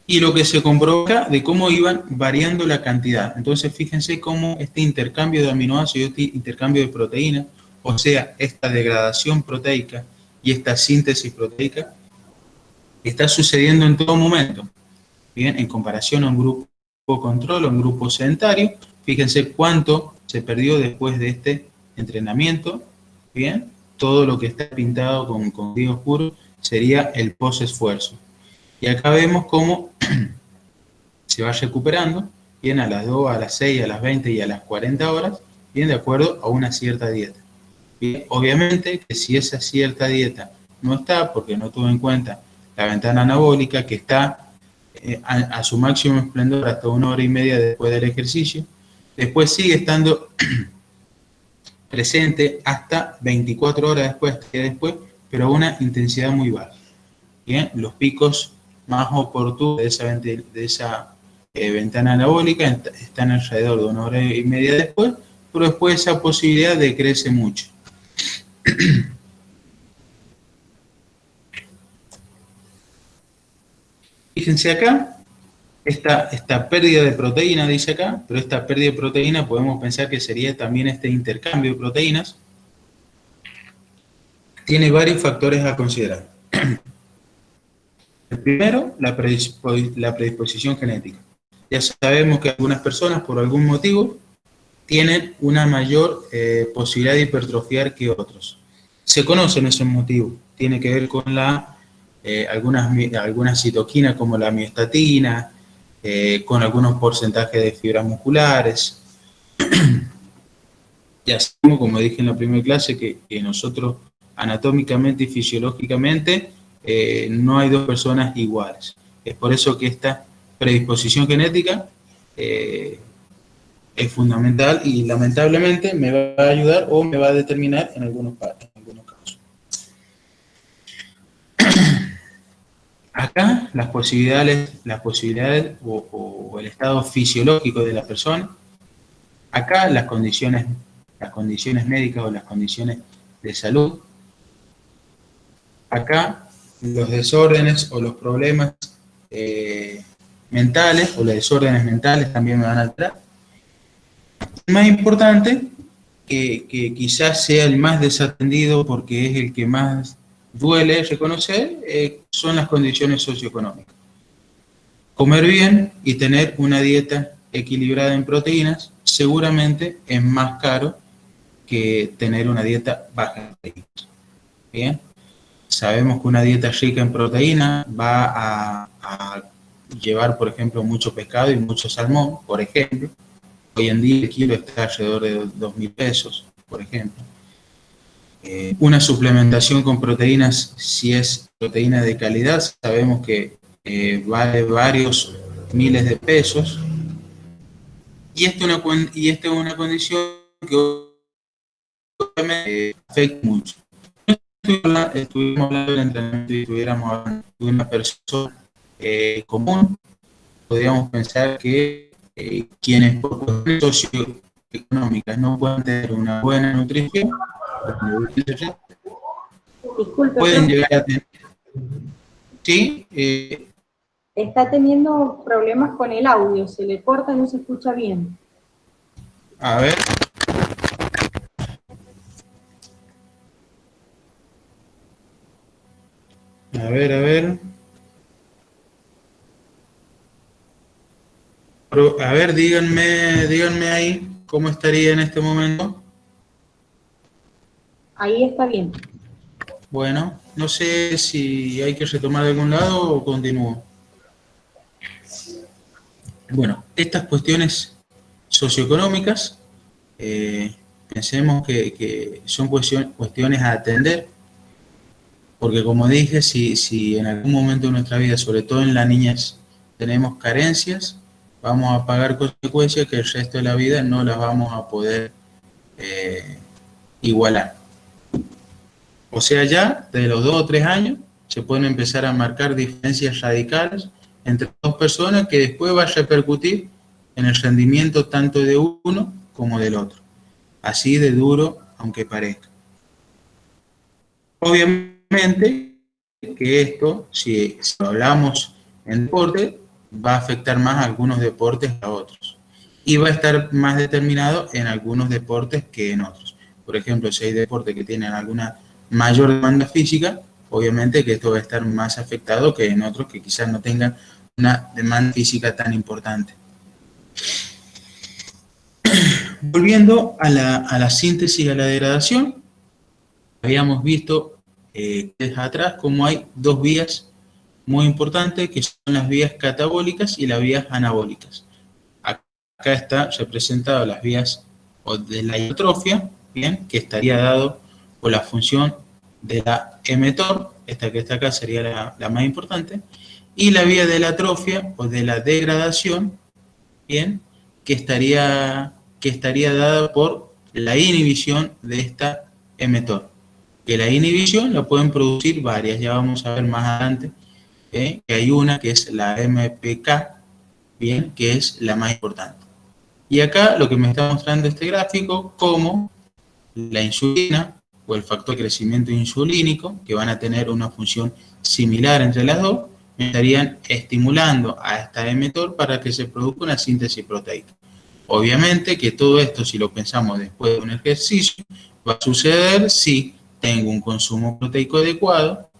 Y lo que se comprobó acá de cómo iban variando la cantidad. Entonces, fíjense cómo este intercambio de aminoácidos, este intercambio de proteínas, o sea, esta degradación proteica y esta síntesis proteica, está sucediendo en todo momento. Bien, en comparación a un grupo control o un grupo sedentario, fíjense cuánto se perdió después de este entrenamiento. Bien, todo lo que está pintado con gris oscuro sería el post-esfuerzo. Y acá vemos cómo se va recuperando, bien, a las 2, a las 6, a las 20 y a las 40 horas, bien, de acuerdo a una cierta dieta. Bien, obviamente que si esa cierta dieta no está, porque no tuvo en cuenta la ventana anabólica, que está a su máximo esplendor hasta 1 hora y media después del ejercicio, después sigue estando presente hasta 24 horas después, pero a una intensidad muy baja. Bien, los picos más oportunos de esa ventana anabólica están alrededor de 1 hora y media después, pero después esa posibilidad decrece mucho. Fíjense acá, esta pérdida de proteína, dice acá, pero esta pérdida de proteína podemos pensar que sería también este intercambio de proteínas. Tiene varios factores a considerar. El primero, la predisposición genética. Ya sabemos que algunas personas, por algún motivo, tienen una mayor posibilidad de hipertrofiar que otros. Se conocen esos motivos. Tiene que ver con algunas citoquinas como la miostatina, con algunos porcentajes de fibras musculares. Ya sabemos, como dije en la primera clase, que nosotros anatómicamente y fisiológicamente no hay dos personas iguales. Es por eso que esta predisposición genética es fundamental y lamentablemente me va a ayudar o me va a determinar en algunos casos. Acá las posibilidades o el estado fisiológico de la persona. Acá las condiciones médicas o las condiciones de salud. Acá los desórdenes o los problemas mentales o los desórdenes mentales también me van a alterar. El más importante, que quizás sea el más desatendido porque es el que más duele reconocer, son las condiciones socioeconómicas. Comer bien y tener una dieta equilibrada en proteínas seguramente es más caro que tener una dieta baja en proteínas. Bien, sabemos que una dieta rica en proteínas va a llevar, por ejemplo, mucho pescado y mucho salmón, por ejemplo. Hoy en día el kilo está alrededor de 2.000 pesos, por ejemplo. Una suplementación con proteínas, si es proteína de calidad, sabemos que vale varios miles de pesos. Y esta es una condición que obviamente afecta mucho. Estuvimos hablando del entrenamiento y estuviéramos hablando de una persona común, podríamos pensar que quienes por cuestiones socioeconómicas no pueden tener una buena nutrición, Disculpe, pueden profe, llegar a tener, sí, está teniendo problemas con el audio, se le corta y no se escucha bien. a ver, a ver, a ver, díganme ahí cómo estaría en este momento. Ahí está bien. Bueno, no sé si hay que retomar de algún lado o continúo. Bueno, estas cuestiones socioeconómicas, pensemos que son cuestiones a atender, porque como dije, si en algún momento de nuestra vida, sobre todo en la niñez, tenemos carencias, vamos a pagar consecuencias que el resto de la vida no las vamos a poder eh, igualar. O sea, ya de los 2 o 3 años se pueden empezar a marcar diferencias radicales entre dos personas que después va a repercutir en el rendimiento tanto de uno como del otro. Así de duro, aunque parezca. Obviamente que esto, si lo hablamos en deporte, va a afectar más a algunos deportes que a otros. Y va a estar más determinado en algunos deportes que en otros. Por ejemplo, si hay deportes que tienen alguna mayor demanda física, obviamente que esto va a estar más afectado que en otros que quizás no tengan una demanda física tan importante. Volviendo a la síntesis y a la degradación, habíamos visto desde atrás como hay dos vías muy importantes que son las vías catabólicas y las vías anabólicas. Acá está representado las vías de la hipertrofia, bien, que estaría dado por la función de la mTOR, esta que está acá sería la más importante, y la vía de la atrofia o de la degradación, bien, que estaría dada por la inhibición de esta mTOR. Que la inhibición la pueden producir varias, ya vamos a ver más adelante, que hay una que es la MPK, bien, que es la más importante. Y acá lo que me está mostrando este gráfico, cómo la insulina o el factor de crecimiento insulínico, que van a tener una función similar entre las dos, me estarían estimulando a esta mTOR para que se produzca una síntesis proteica. Obviamente que todo esto, si lo pensamos después de un ejercicio, va a suceder si tengo un consumo proteico adecuado,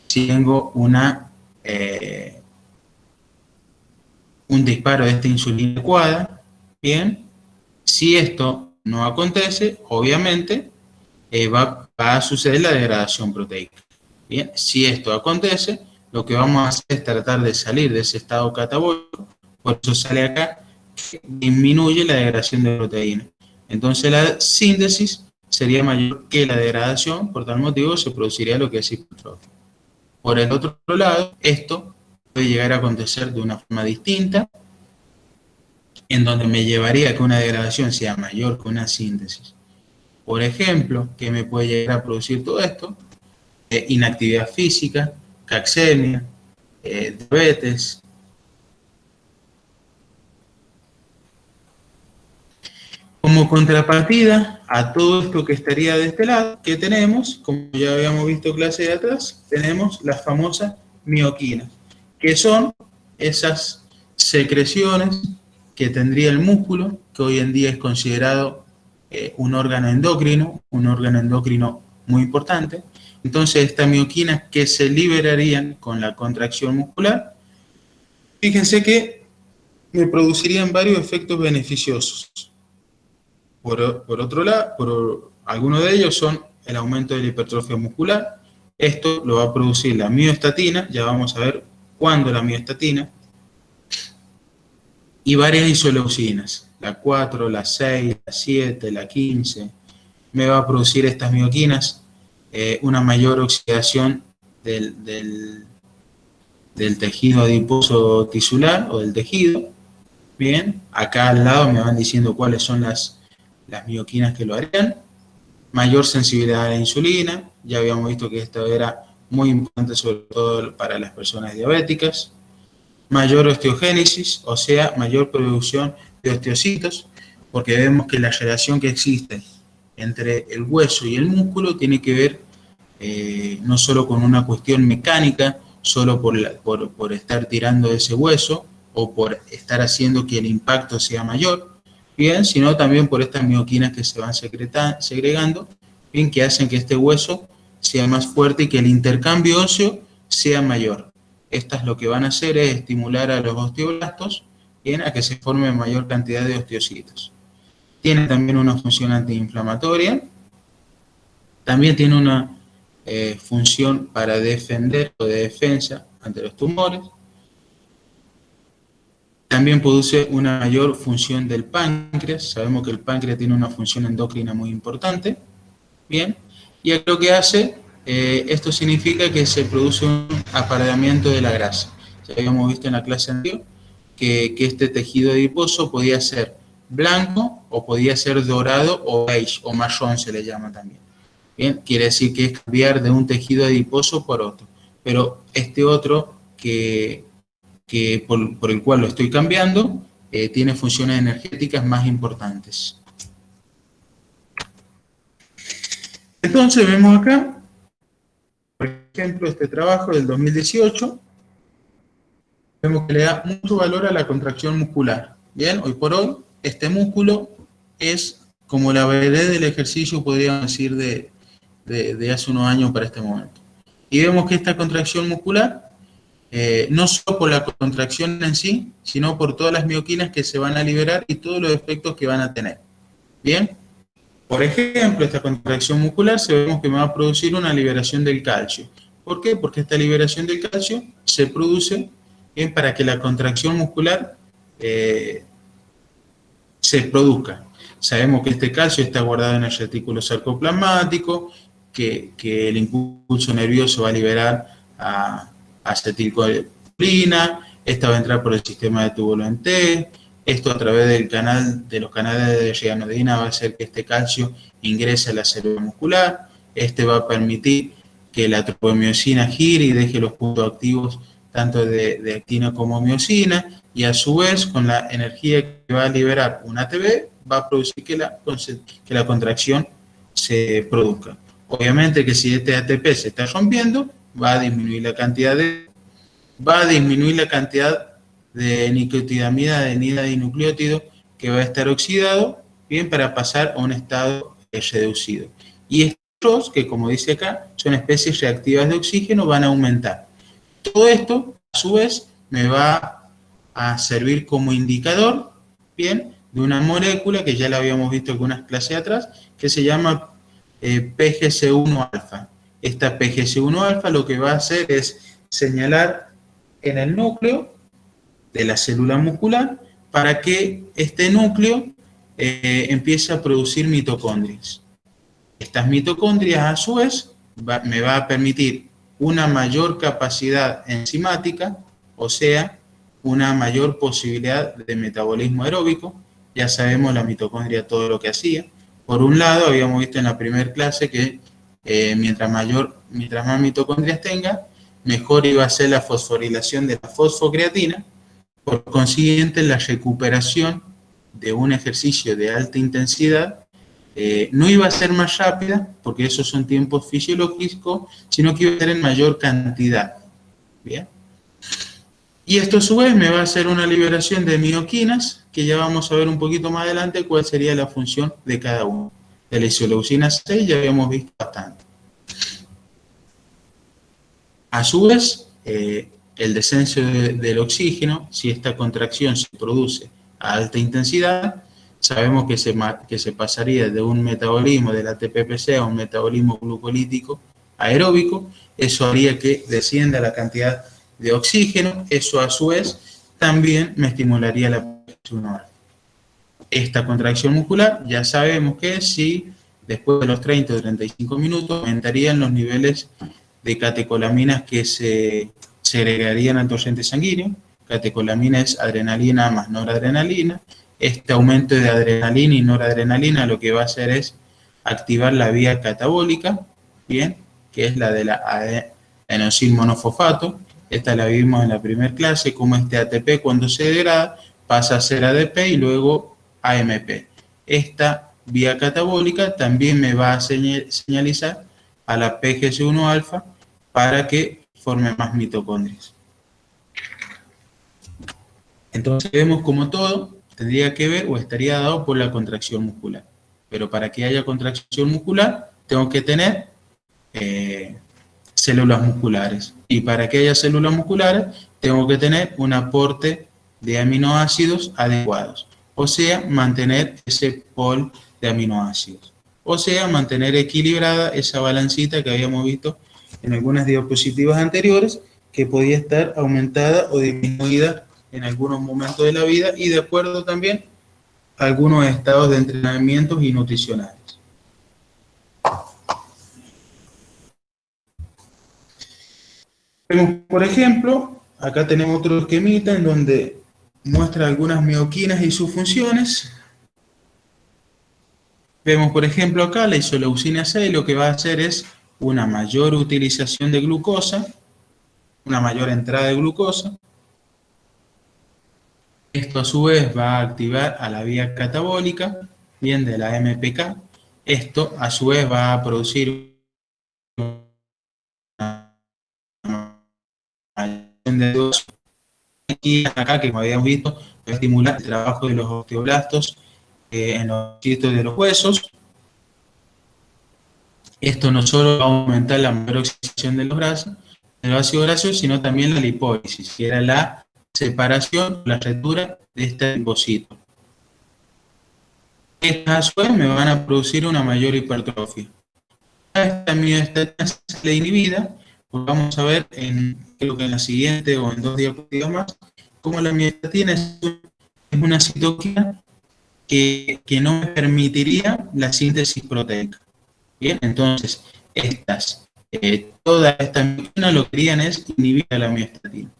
si tengo un disparo de esta insulina adecuada, bien. Si esto no acontece, obviamente va a suceder la degradación proteica. Bien, si esto acontece, lo que vamos a hacer es tratar de salir de ese estado catabólico, por eso sale acá, que disminuye la degradación de proteínas. Entonces la síntesis sería mayor que la degradación, por tal motivo se produciría lo que es hipertrofia. Por el otro lado, esto puede llegar a acontecer de una forma distinta, en donde me llevaría a que una degradación sea mayor que una síntesis. Por ejemplo, ¿qué me puede llegar a producir todo esto? Inactividad física, caxemia, diabetes. Como contrapartida a todo esto que estaría de este lado, ¿qué tenemos? Como ya habíamos visto clase de atrás, tenemos las famosas mioquinas, que son esas secreciones que tendría el músculo, que hoy en día es considerado un órgano endocrino muy importante. Entonces, estas mioquinas que se liberarían con la contracción muscular, fíjense que me producirían varios efectos beneficiosos. Por otro lado, algunos de ellos son el aumento de la hipertrofia muscular. Esto lo va a producir la miostatina, ya vamos a ver cuándo la miostatina, y varias isoleucinas, la 4, la 6, la 7, la 15, me va a producir estas mioquinas una mayor oxidación del tejido adiposo tisular o del tejido. Bien, acá al lado me van diciendo cuáles son las mioquinas que lo harían. Mayor sensibilidad a la insulina, ya habíamos visto que esto era muy importante sobre todo para las personas diabéticas. mayor osteogénesis, o sea, mayor producción de osteocitos, porque vemos que la relación que existe entre el hueso y el músculo tiene que ver no solo con una cuestión mecánica, solo por estar tirando ese hueso o por estar haciendo que el impacto sea mayor, bien, sino también por estas mioquinas que se van segregando, bien, que hacen que este hueso sea más fuerte y que el intercambio óseo sea mayor. Estas lo que van a hacer es estimular a los osteoblastos, bien, a que se forme mayor cantidad de osteocitos. Tiene también una función antiinflamatoria, también tiene una función para defender o de defensa ante los tumores. También produce una mayor función del páncreas. Sabemos que el páncreas tiene una función endocrina muy importante. Bien, y lo que hace, esto significa que se produce un apareamiento de la grasa. Ya habíamos visto en la clase anterior que este tejido adiposo podía ser blanco o podía ser dorado o beige o marrón se le llama también. Bien, quiere decir que es cambiar de un tejido adiposo por otro. Pero este otro por el cual lo estoy cambiando tiene funciones energéticas más importantes. Entonces vemos acá, por ejemplo, este trabajo del 2018, vemos que le da mucho valor a la contracción muscular. Bien, hoy por hoy, este músculo es como la variedad del ejercicio, podríamos decir, de hace unos años para este momento. Y vemos que esta contracción muscular, no solo por la contracción en sí, sino por todas las mioquinas que se van a liberar y todos los efectos que van a tener. Bien, por ejemplo, esta contracción muscular sabemos que me va a producir una liberación del calcio. ¿Por qué? Porque esta liberación del calcio se produce bien para que la contracción muscular se produzca. Sabemos que este calcio está guardado en el retículo sarcoplasmático, que el impulso nervioso va a liberar a acetilcolina, esta va a entrar por el sistema de túbulo en T, esto a través de los canales de rianodina va a hacer que este calcio ingrese a la célula muscular, este va a permitir que la tropomiosina gire y deje los puntos activos tanto de actina como miosina, y a su vez con la energía que va a liberar un ATP va a producir que la contracción se produzca. Obviamente que si este ATP se está rompiendo, va a disminuir la cantidad de nicotinamida, adenina dinucleótido, que va a estar oxidado, bien, para pasar a un estado reducido. Y estos, que como dice acá, son especies reactivas de oxígeno, van a aumentar. Todo esto, a su vez, me va a servir como indicador, bien, de una molécula que ya la habíamos visto en algunas clases atrás, que se llama PGC1-alfa. Esta PGC1-alfa lo que va a hacer es señalar en el núcleo de la célula muscular para que este núcleo empiece a producir mitocondrias. Estas mitocondrias, a su vez, me va a permitir una mayor capacidad enzimática, o sea, una mayor posibilidad de metabolismo aeróbico. Ya sabemos la mitocondria todo lo que hacía. Por un lado, habíamos visto en la primera clase que mientras más mitocondrias tenga, mejor iba a ser la fosforilación de la fosfocreatina. Por consiguiente, la recuperación de un ejercicio de alta intensidad no iba a ser más rápida, porque esos son tiempos fisiológicos, sino que iba a ser en mayor cantidad. ¿Bien? Y esto a su vez me va a hacer una liberación de mioquinas, que ya vamos a ver un poquito más adelante cuál sería la función de cada uno. De la isoleucina 6 ya habíamos visto bastante. A su vez, el descenso del oxígeno, si esta contracción se produce a alta intensidad, sabemos que se pasaría de un metabolismo del ATP-PC a un metabolismo glucolítico aeróbico. Eso haría que descienda la cantidad de oxígeno. Eso a su vez también me estimularía la PGC1-alfa. Esta contracción muscular ya sabemos que si después de los 30 o 35 minutos aumentarían los niveles de catecolaminas que se segregarían al torrente sanguíneo. Catecolamina es adrenalina más noradrenalina. Este aumento de adrenalina y noradrenalina lo que va a hacer es activar la vía catabólica, bien, que es la de la adenosin monofosfato, Esta la vimos en la primera clase, como este ATP cuando se degrada pasa a ser ADP y luego AMP. Esta vía catabólica también me va a señalizar a la PGC1 alfa para que forme más mitocondrias. Entonces vemos como todo tendría que ver o estaría dado por la contracción muscular. Pero para que haya contracción muscular tengo que tener células musculares. Y para que haya células musculares tengo que tener un aporte de aminoácidos adecuados. O sea, mantener ese pool de aminoácidos. O sea, mantener equilibrada esa balancita que habíamos visto en algunas diapositivas anteriores, que podía estar aumentada o disminuida en algunos momentos de la vida y de acuerdo también a algunos estados de entrenamientos y nutricionales. Vemos, por ejemplo, acá tenemos otro esquemita en donde muestra algunas mioquinas y sus funciones. Vemos, por ejemplo, acá la isoleucina 6 lo que va a hacer es una mayor utilización de glucosa, una mayor entrada de glucosa. Esto a su vez va a activar a la vía catabólica, bien, de la MPK. Esto a su vez va a producir una de aquí acá, que como habíamos visto, va a estimular el trabajo de los osteoblastos en los sitios de los huesos. Esto no solo va a aumentar la mayor oxidación de los ácidos grasos, sino también la lipólisis, que era la separación, la ruptura de este lipocito. Estas a su vez me van a producir una mayor hipertrofia. Esta mioestatina se le inhibida, pues vamos a ver, creo que en la siguiente o en 2 diapositivas más, cómo la mioestatina es una citoquina que no me permitiría la síntesis proteica. Bien, entonces, todas estas mioquinas lo que querían es inhibir a la mioestatina.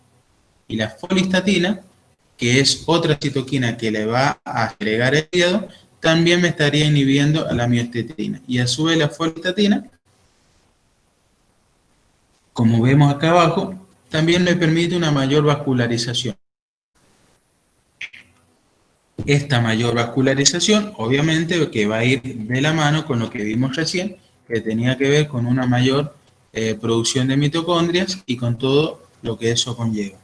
Y la folistatina, que es otra citoquina que le va a agregar el hígado, también me estaría inhibiendo a la mioestatina. Y a su vez la folistatina, como vemos acá abajo, también me permite una mayor vascularización. Esta mayor vascularización, obviamente, que va a ir de la mano con lo que vimos recién, que tenía que ver con una mayor producción de mitocondrias y con todo lo que eso conlleva.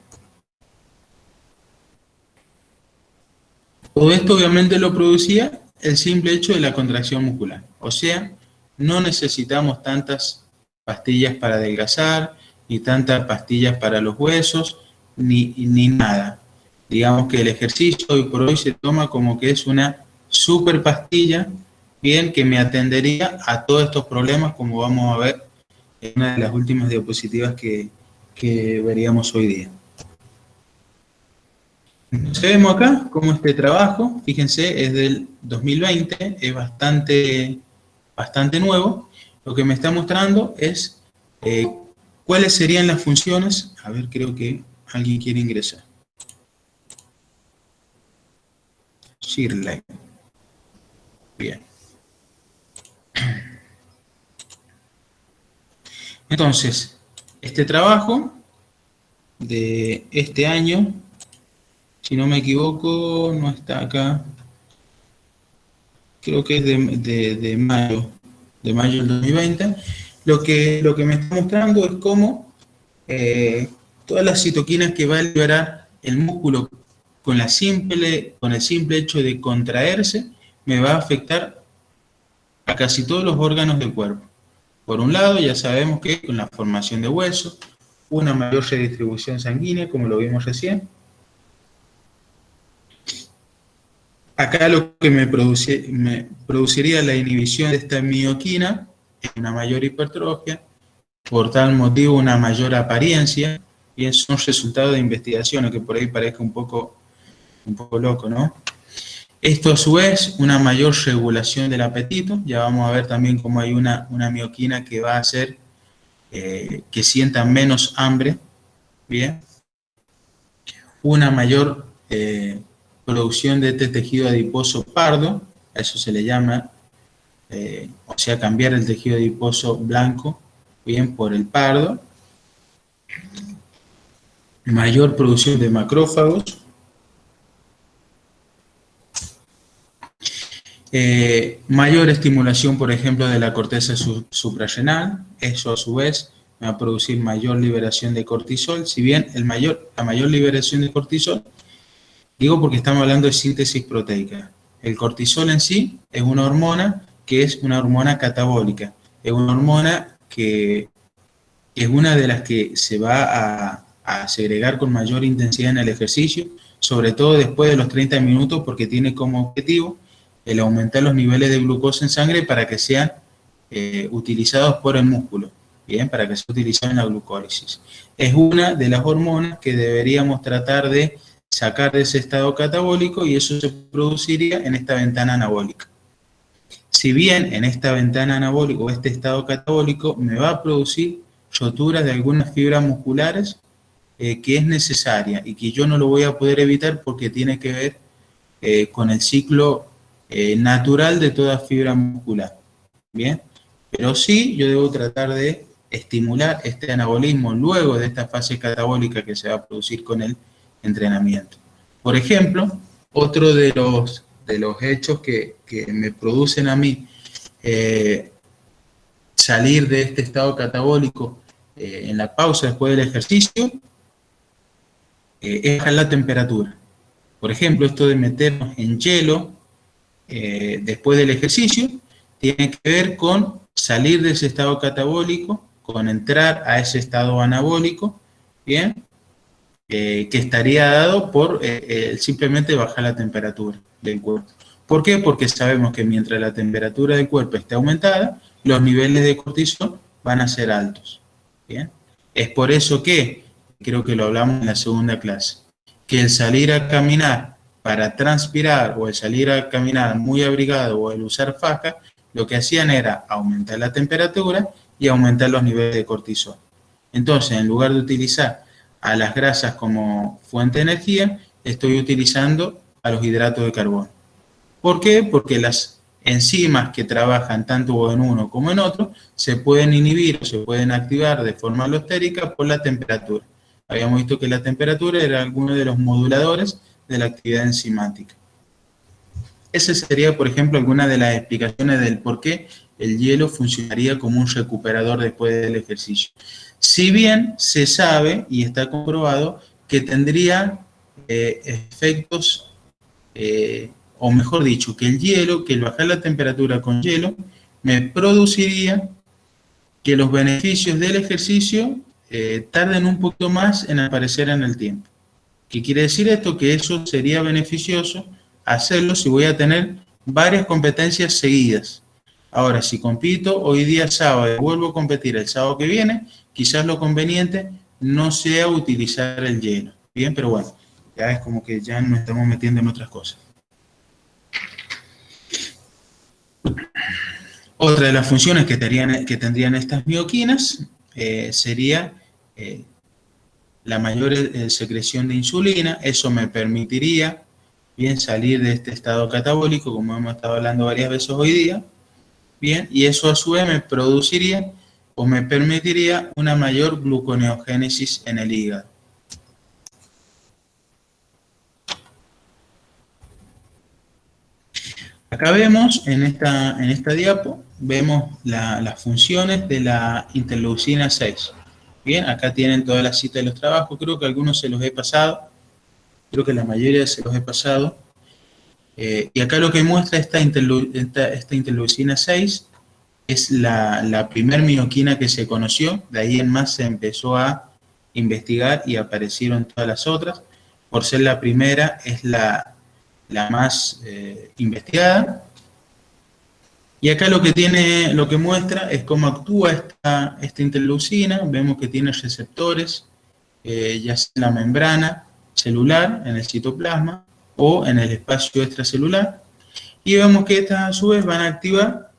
Todo esto obviamente lo producía el simple hecho de la contracción muscular. O sea, no necesitamos tantas pastillas para adelgazar, ni tantas pastillas para los huesos, ni nada. Digamos que el ejercicio hoy por hoy se toma como que es una super pastilla, bien, que me atendería a todos estos problemas, como vamos a ver en una de las últimas diapositivas que veríamos hoy día. Entonces vemos acá cómo este trabajo, fíjense, es del 2020, es bastante nuevo. Lo que me está mostrando es cuáles serían las funciones. A ver, creo que alguien quiere ingresar. Shirley. Bien. Entonces, este trabajo de este año, si no me equivoco, no está acá. Creo que es de mayo del 2020. Lo que me está mostrando es cómo todas las citoquinas que va a liberar el músculo con el simple hecho de contraerse, me va a afectar a casi todos los órganos del cuerpo. Por un lado, ya sabemos que con la formación de huesos, una mayor redistribución sanguínea, como lo vimos recién. Acá lo que me produciría la inhibición de esta mioquina es una mayor hipertrofia, por tal motivo una mayor apariencia, y es un resultado de investigación, que por ahí parezca un poco loco, ¿no? Esto a su vez, una mayor regulación del apetito, ya vamos a ver también cómo hay una mioquina que va a hacer que sientan menos hambre, ¿bien? Una mayor producción de este tejido adiposo pardo, a eso se le llama, o sea, cambiar el tejido adiposo blanco, bien, por el pardo. mayor producción de macrófagos, mayor estimulación, por ejemplo, de la corteza suprarrenal. Eso a su vez va a producir mayor liberación de cortisol. Si bien la mayor liberación de cortisol, digo porque estamos hablando de síntesis proteica. El cortisol en sí es una hormona que es una hormona catabólica. Es una hormona que es una de las que se va a segregar con mayor intensidad en el ejercicio, sobre todo después de los 30 minutos, porque tiene como objetivo el aumentar los niveles de glucosa en sangre para que sean utilizados por el músculo, bien, para que se utilicen en la glucólisis. Es una de las hormonas que deberíamos tratar de sacar de ese estado catabólico y eso se produciría en esta ventana anabólica. Si bien en esta ventana anabólica o este estado catabólico me va a producir roturas de algunas fibras musculares que es necesaria y que yo no lo voy a poder evitar porque tiene que ver con el ciclo natural de toda fibra muscular. Bien, pero sí yo debo tratar de estimular este anabolismo luego de esta fase catabólica que se va a producir con el entrenamiento. Por ejemplo, otro de los hechos que me producen a mí salir de este estado catabólico en la pausa después del ejercicio es bajar la temperatura. Por ejemplo, esto de meternos en hielo después del ejercicio tiene que ver con salir de ese estado catabólico, con entrar a ese estado anabólico, ¿bien? Que estaría dado por simplemente bajar la temperatura del cuerpo. ¿Por qué? Porque sabemos que mientras la temperatura del cuerpo esté aumentada, los niveles de cortisol van a ser altos. ¿Bien? Es por eso que, creo que lo hablamos en la segunda clase, que el salir a caminar para transpirar o el salir a caminar muy abrigado o el usar faja, lo que hacían era aumentar la temperatura y aumentar los niveles de cortisol. Entonces, en lugar de utilizar a las grasas como fuente de energía, estoy utilizando a los hidratos de carbono. ¿Por qué? Porque las enzimas que trabajan tanto en uno como en otro se pueden inhibir o se pueden activar de forma alostérica por la temperatura. Habíamos visto que la temperatura era alguno de los moduladores de la actividad enzimática. Esa sería, por ejemplo, alguna de las explicaciones del por qué el hielo funcionaría como un recuperador después del ejercicio. Si bien se sabe y está comprobado que tendría efectos, o mejor dicho, que el hielo, que el bajar la temperatura con hielo, me produciría que los beneficios del ejercicio tarden un poquito más en aparecer en el tiempo. ¿Qué quiere decir esto? Que eso sería beneficioso hacerlo si voy a tener varias competencias seguidas. Ahora, si compito hoy día sábado y vuelvo a competir el sábado que viene, quizás lo conveniente no sea utilizar el hielo. Bien, pero bueno, ya es como que ya nos estamos metiendo en otras cosas. Otra de las funciones que tendrían estas mioquinas sería la mayor secreción de insulina. Eso me permitiría bien salir de este estado catabólico, como hemos estado hablando varias veces hoy día, bien, y eso a su vez me produciría o me permitiría una mayor gluconeogénesis en el hígado. Acá vemos, en esta diapo, vemos las funciones de la interleucina 6. Bien, acá tienen todas las citas de los trabajos, creo que algunos se los he pasado, creo que la mayoría se los he pasado. Y acá lo que muestra esta interleucina 6 es la primer mioquina que se conoció, de ahí en más se empezó a investigar y aparecieron todas las otras. Por ser la primera, es la más investigada. Y acá lo que muestra es cómo actúa esta interleucina. Vemos que tiene receptores, ya sea en la membrana celular, en el citoplasma, o en el espacio extracelular, y vemos que estas a su vez van a activar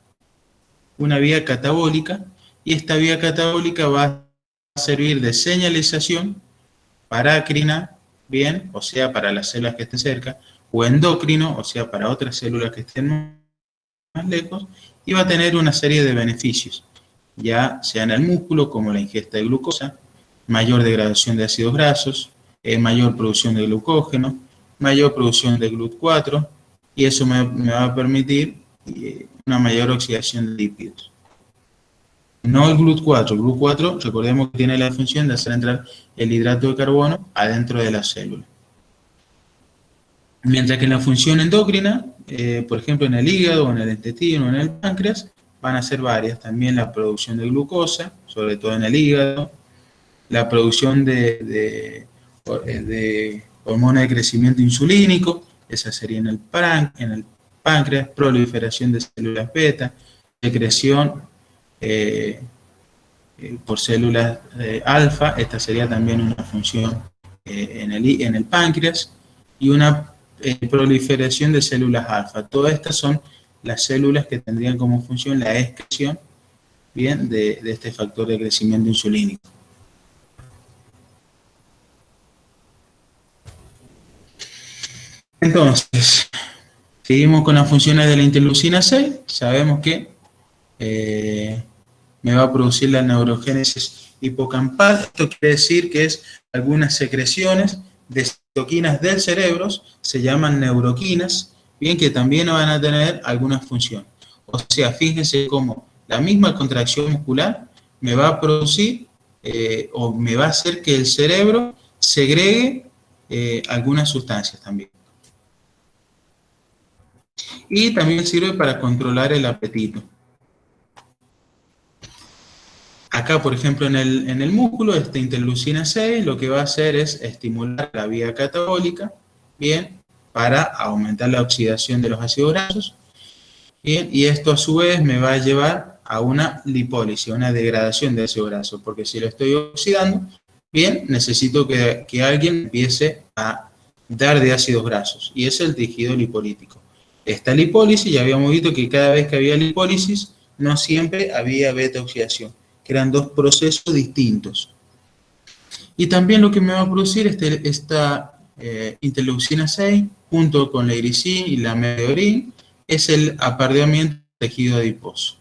una vía catabólica, y esta vía catabólica va a servir de señalización parácrina, bien, o sea, para las células que estén cerca, o endocrino, o sea, para otras células que estén más lejos, y va a tener una serie de beneficios, ya sea en el músculo, como la ingesta de glucosa, mayor degradación de ácidos grasos, mayor producción de glucógeno, mayor producción de GLUT4, y eso me va a permitir una mayor oxidación de lípidos. No el GLUT4. El GLUT4, recordemos que tiene la función de hacer entrar el hidrato de carbono adentro de la célula. Mientras que en la función endocrina, por ejemplo en el hígado, en el intestino, en el páncreas, van a ser varias. También la producción de glucosa, sobre todo en el hígado, la producción de hormona de crecimiento insulínico, esa sería en el páncreas, proliferación de células beta, secreción por células alfa, esta sería también una función en el páncreas, y una proliferación de células alfa. Todas estas son las células que tendrían como función la excreción, bien, de este factor de crecimiento insulínico. Entonces, seguimos con las funciones de la interleucina 6. Sabemos que me va a producir la neurogénesis hipocampal. Esto quiere decir que es algunas secreciones de citoquinas del cerebro, se llaman neuroquinas, bien, que también van a tener alguna función. O sea, fíjense cómo la misma contracción muscular me va a producir o me va a hacer que el cerebro segregue algunas sustancias también. Y también sirve para controlar el apetito. Acá, por ejemplo, en el músculo, esta interleucina 6 lo que va a hacer es estimular la vía catabólica, bien, para aumentar la oxidación de los ácidos grasos, bien, y esto a su vez me va a llevar a una lipólisis, a una degradación de ácido graso, porque si lo estoy oxidando, bien, necesito que alguien empiece a dar de ácidos grasos, y es el tejido lipolítico. Esta lipólisis, ya habíamos visto que cada vez que había lipólisis, no siempre había beta-oxidación, que eran dos procesos distintos. Y también lo que me va a producir esta interleucina 6, junto con la iricina y la mediorin, es el apareamiento del tejido adiposo.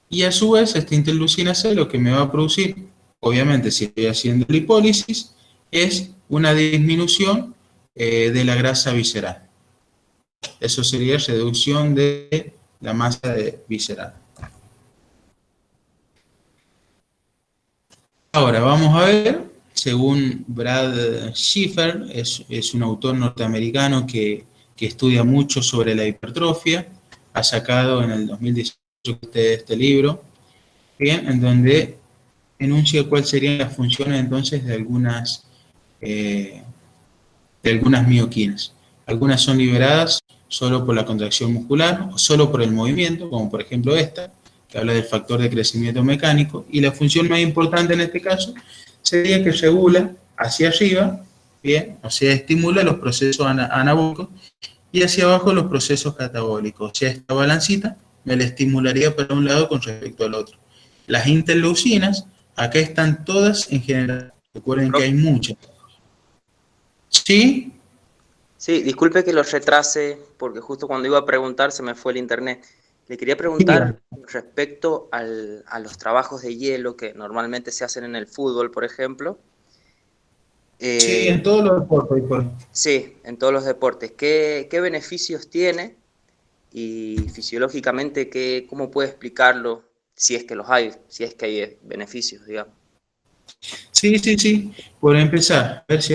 Y a su vez, esta interleucina 6 lo que me va a producir, obviamente si estoy haciendo lipólisis, es una disminución de la grasa visceral. Eso sería reducción de la masa visceral. Ahora vamos a ver, según Brad Schiffer, es un autor norteamericano que estudia mucho sobre la hipertrofia, ha sacado en el 2018 este libro, bien, en donde enuncia cuáles serían las funciones entonces de algunas mioquinas. Algunas son liberadas solo por la contracción muscular o solo por el movimiento, como por ejemplo esta, que habla del factor de crecimiento mecánico, y la función más importante en este caso sería que regula hacia arriba, bien, o sea, estimula los procesos anabólicos, y hacia abajo los procesos catabólicos. O sea, esta balancita me la estimularía para un lado con respecto al otro. Las interleucinas, acá están todas en general, recuerden que hay muchas. ¿Sí? Sí, disculpe que lo retrase, porque justo cuando iba a preguntar se me fue el internet. Le quería preguntar respecto a los trabajos de hielo que normalmente se hacen en el fútbol, por ejemplo. Sí, en todos los deportes. Sí, en todos los deportes. ¿Qué beneficios tiene? Y fisiológicamente, ¿cómo puede explicarlo? Si es que los hay, si es que hay beneficios, digamos. Sí. Por empezar, a ver si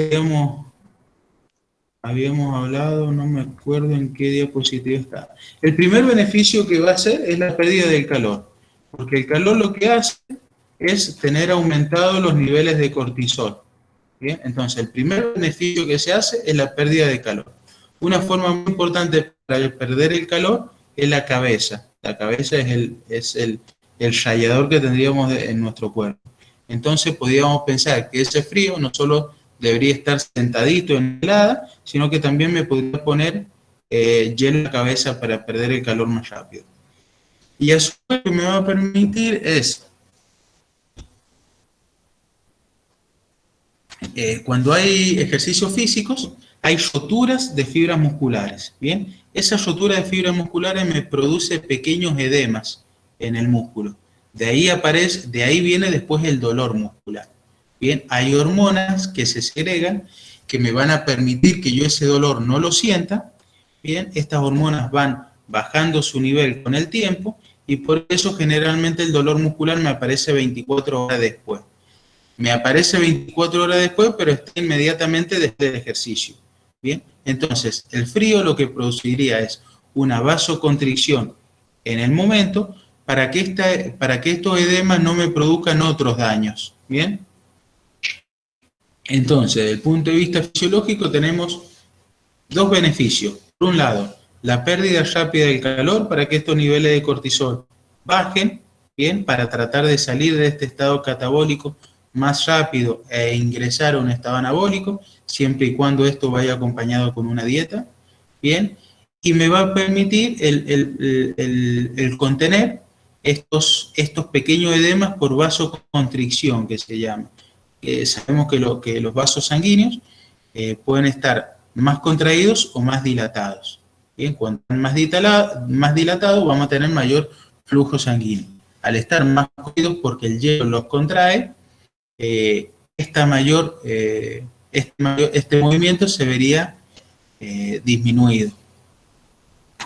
habíamos hablado, no me acuerdo en qué diapositiva está. El primer beneficio que va a hacer es la pérdida del calor, porque el calor lo que hace es tener aumentados los niveles de cortisol. ¿Bien? Entonces, el primer beneficio que se hace es la pérdida de calor. Una forma muy importante para perder el calor es la cabeza. La cabeza es el radiador que tendríamos en nuestro cuerpo. Entonces, podríamos pensar que ese frío no solo debería estar sentadito en helada, sino que también me podría poner hielo en la cabeza para perder el calor más rápido. Y eso lo que me va a permitir es, cuando hay ejercicios físicos, hay roturas de fibras musculares, ¿bien? Esas roturas de fibras musculares me producen pequeños edemas en el músculo. De ahí viene después el dolor muscular. Bien, hay hormonas que se segregan que me van a permitir que yo ese dolor no lo sienta. Bien, estas hormonas van bajando su nivel con el tiempo y por eso generalmente el dolor muscular me aparece 24 horas después. Me aparece 24 horas después, pero está inmediatamente después del ejercicio. Bien, entonces el frío lo que produciría es una vasoconstricción en el momento para que estos edemas no me produzcan otros daños. Bien, entonces desde el punto de vista fisiológico tenemos dos beneficios. Por un lado, la pérdida rápida del calor para que estos niveles de cortisol bajen, bien, para tratar de salir de este estado catabólico más rápido e ingresar a un estado anabólico, siempre y cuando esto vaya acompañado con una dieta, bien, y me va a permitir el contener estos pequeños edemas por vasoconstricción, que se llama. Sabemos que los vasos sanguíneos pueden estar más contraídos o más dilatados. Bien, cuanto más dilatados vamos a tener mayor flujo sanguíneo. Al estar más contraídos porque el hielo los contrae, este movimiento se vería disminuido.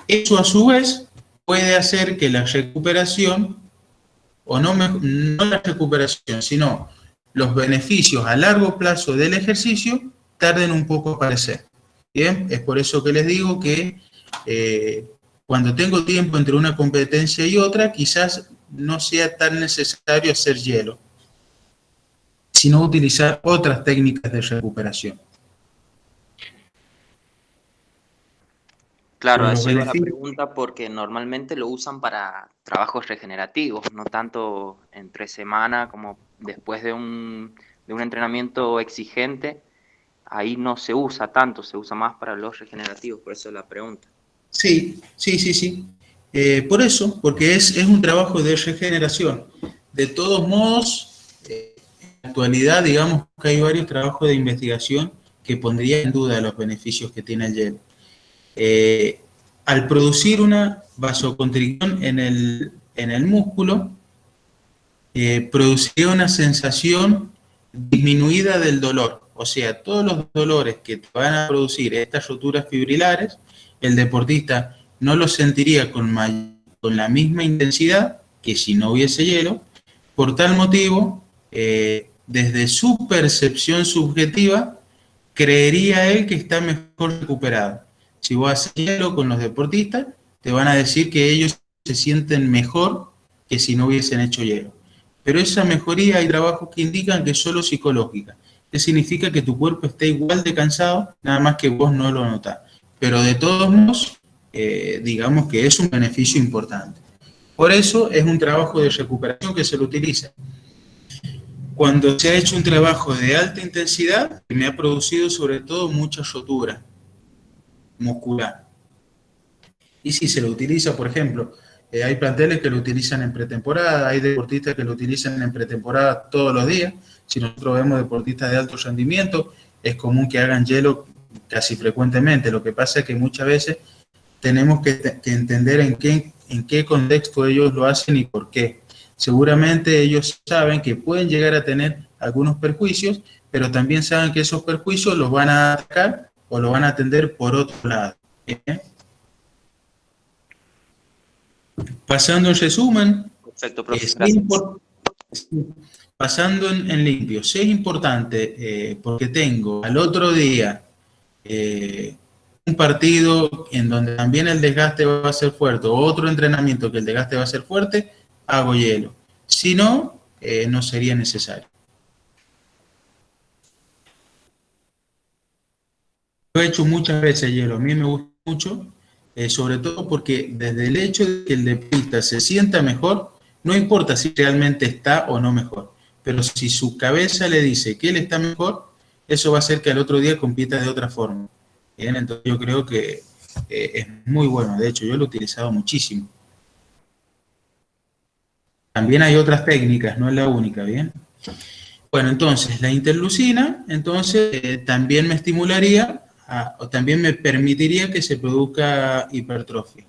Eso a su vez puede hacer que la recuperación, o no la recuperación, sino los beneficios a largo plazo del ejercicio tarden un poco a aparecer. Bien, es por eso que les digo que cuando tengo tiempo entre una competencia y otra, quizás no sea tan necesario hacer hielo, sino utilizar otras técnicas de recuperación. Claro, a eso iba la pregunta porque normalmente lo usan para trabajos regenerativos, no tanto entre semana como después de un entrenamiento exigente. Ahí no se usa tanto, se usa más para los regenerativos, por eso la pregunta. Sí. Por eso, porque es un trabajo de regeneración. De todos modos, en la actualidad, digamos que hay varios trabajos de investigación que pondrían en duda los beneficios que tiene el hielo. Al producir una vasoconstricción en el músculo, produciría una sensación disminuida del dolor. O sea, todos los dolores que te van a producir estas roturas fibrilares, el deportista no los sentiría con la misma intensidad que si no hubiese hielo. Por tal motivo, desde su percepción subjetiva, creería él que está mejor recuperado. Si vos haces hielo con los deportistas, te van a decir que ellos se sienten mejor que si no hubiesen hecho hielo. Pero esa mejoría hay trabajos que indican que es solo psicológica. ¿Qué significa? Que tu cuerpo está igual de cansado, nada más que vos no lo notás. Pero de todos modos, digamos que es un beneficio importante. Por eso es un trabajo de recuperación que se lo utiliza. Cuando se ha hecho un trabajo de alta intensidad, me ha producido sobre todo mucha rotura muscular. Y si se lo utiliza, por ejemplo, hay planteles que lo utilizan en pretemporada, hay deportistas que lo utilizan en pretemporada todos los días. Si nosotros vemos deportistas de alto rendimiento, es común que hagan hielo casi frecuentemente. Lo que pasa es que muchas veces tenemos que entender en qué contexto ellos lo hacen y por qué. Seguramente ellos saben que pueden llegar a tener algunos perjuicios, pero también saben que esos perjuicios los van a atacar o los van a atender por otro lado. ¿Bien? Pasando en resumen, perfecto, profe, gracias. Pasando en limpio, sí es importante porque tengo al otro día un partido en donde también el desgaste va a ser fuerte, o otro entrenamiento que el desgaste va a ser fuerte, hago hielo. Si no, no sería necesario. Lo he hecho muchas veces hielo, a mí me gusta mucho, sobre todo porque desde el hecho de que el deportista se sienta mejor, no importa si realmente está o no mejor, pero si su cabeza le dice que él está mejor, eso va a hacer que al otro día compita de otra forma. Bien, entonces yo creo que es muy bueno, de hecho yo lo he utilizado muchísimo. También hay otras técnicas, no es la única, ¿bien? Bueno, entonces la interleucina, entonces también me estimularía o también me permitiría que se produzca hipertrofia.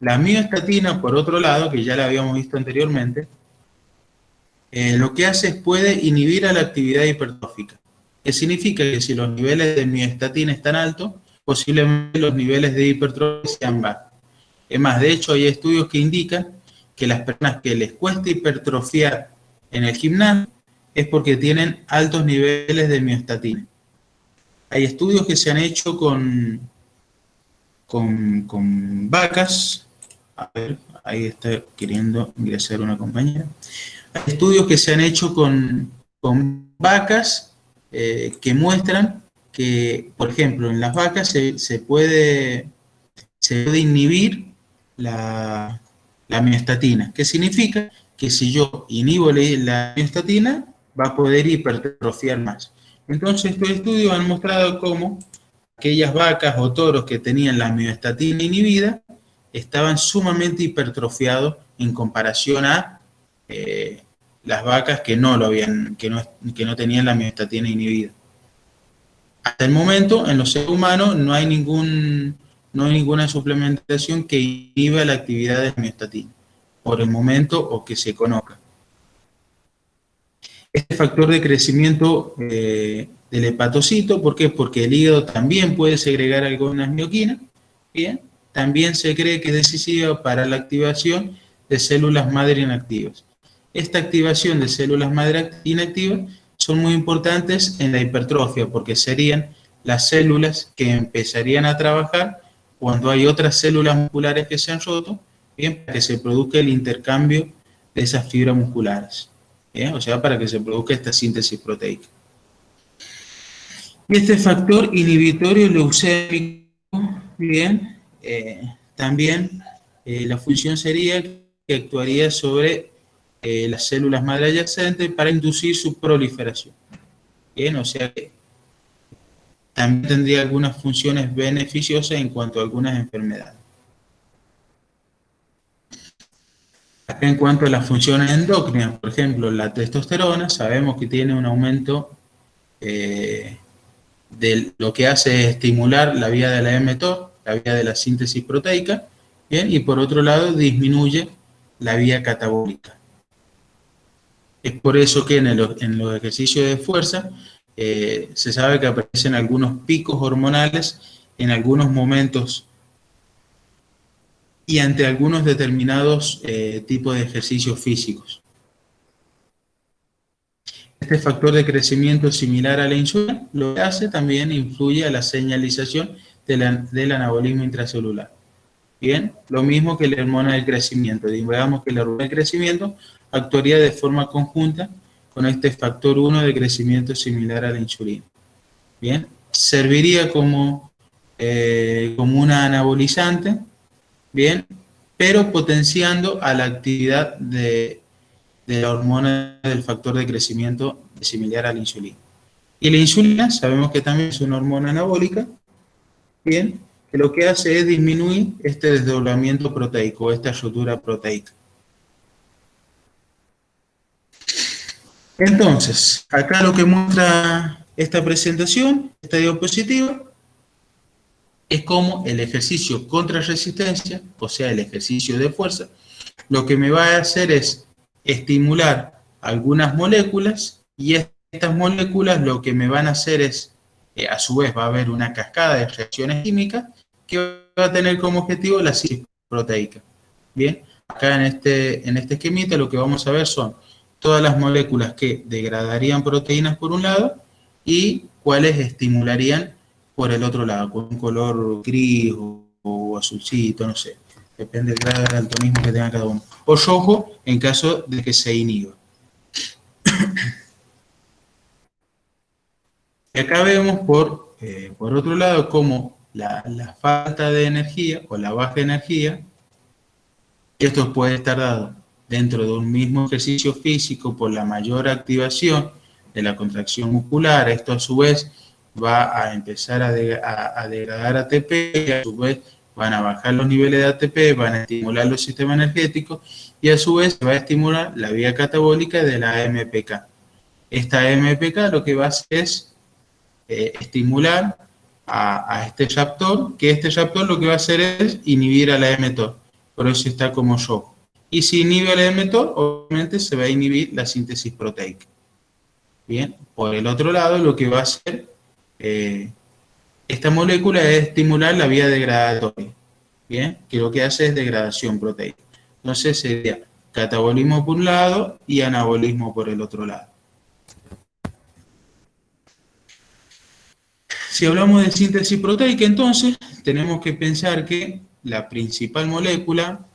La miostatina, por otro lado, que ya la habíamos visto anteriormente, lo que hace es puede inhibir a la actividad hipertrófica. Que significa que si los niveles de miostatina están altos, posiblemente los niveles de hipertrofia sean bajos. Es más, de hecho hay estudios que indican que las personas que les cuesta hipertrofiar en el gimnasio es porque tienen altos niveles de miostatina. Hay estudios que se han hecho con vacas. A ver, ahí está queriendo ingresar una compañera. Hay estudios que se han hecho con vacas que muestran que, por ejemplo, en las vacas se puede inhibir la miostatina. ¿Qué significa? Que si yo inhibo la miostatina, va a poder hipertrofiar más. Entonces, estos estudios han mostrado cómo aquellas vacas o toros que tenían la miostatina inhibida estaban sumamente hipertrofiados en comparación a las vacas que no tenían la miostatina inhibida. Hasta el momento, en los seres humanos, no hay ninguna suplementación que inhiba la actividad de la miostatina, por el momento o que se conozca. Este factor de crecimiento del hepatocito, ¿por qué? Porque el hígado también puede segregar algunas mioquinas, ¿bien? También se cree que es decisiva para la activación de células madre inactivas. Esta activación de células madre inactivas son muy importantes en la hipertrofia, porque serían las células que empezarían a trabajar cuando hay otras células musculares que se han roto, ¿bien? Para que se produzca el intercambio de esas fibras musculares, ¿bien? O sea, para que se produzca esta síntesis proteica. Y este factor inhibitorio leucémico, bien, también la función sería que actuaría sobre las células madre adyacentes para inducir su proliferación. Bien, o sea que también tendría algunas funciones beneficiosas en cuanto a algunas enfermedades. Acá en cuanto a las funciones endócrinas, por ejemplo, la testosterona, sabemos que tiene un aumento de lo que hace es estimular la vía de la mTOR, la vía de la síntesis proteica, ¿bien? Y por otro lado disminuye la vía catabólica. Es por eso que en los ejercicios de fuerza se sabe que aparecen algunos picos hormonales en algunos momentos y ante algunos determinados tipos de ejercicios físicos. Este factor de crecimiento similar a la insulina lo que hace también influye a la señalización del anabolismo intracelular. Bien, lo mismo que la hormona del crecimiento. Digamos que la hormona del crecimiento actuaría de forma conjunta con este factor 1 de crecimiento similar a la insulina. Bien, serviría como una anabolizante, bien, pero potenciando a la actividad de la hormona del factor de crecimiento similar a la insulina. Y la insulina, sabemos que también es una hormona anabólica, bien, que lo que hace es disminuir este desdoblamiento proteico, esta rotura proteica. Entonces, acá lo que muestra esta presentación, esta diapositiva, es cómo el ejercicio contra resistencia, o sea, el ejercicio de fuerza, lo que me va a hacer es estimular algunas moléculas, y estas moléculas lo que me van a hacer es, a su vez va a haber una cascada de reacciones químicas que va a tener como objetivo la síntesis proteica. Bien, acá en este esquemita lo que vamos a ver son todas las moléculas que degradarían proteínas por un lado y cuáles estimularían por el otro lado, con un color gris o azulcito, no sé, depende del grado de daltonismo que tenga cada uno, o rojo en caso de que se inhiba. Y acá vemos por otro lado cómo la falta de energía o la baja energía, y esto puede estar dado dentro de un mismo ejercicio físico por la mayor activación de la contracción muscular. Esto a su vez va a empezar a degradar ATP, y a su vez van a bajar los niveles de ATP, van a estimular los sistemas energéticos y a su vez va a estimular la vía catabólica de la AMPK. Esta AMPK lo que va a hacer es estimular a este receptor, que este receptor lo que va a hacer es inhibir a la mTOR, por eso está como rojo. Y si inhibe al mTOR, obviamente se va a inhibir la síntesis proteica. Bien, por el otro lado, lo que va a hacer esta molécula es estimular la vía degradatoria, bien, que lo que hace es degradación proteica. Entonces sería catabolismo por un lado y anabolismo por el otro lado. Si hablamos de síntesis proteica, entonces tenemos que pensar que la principal molécula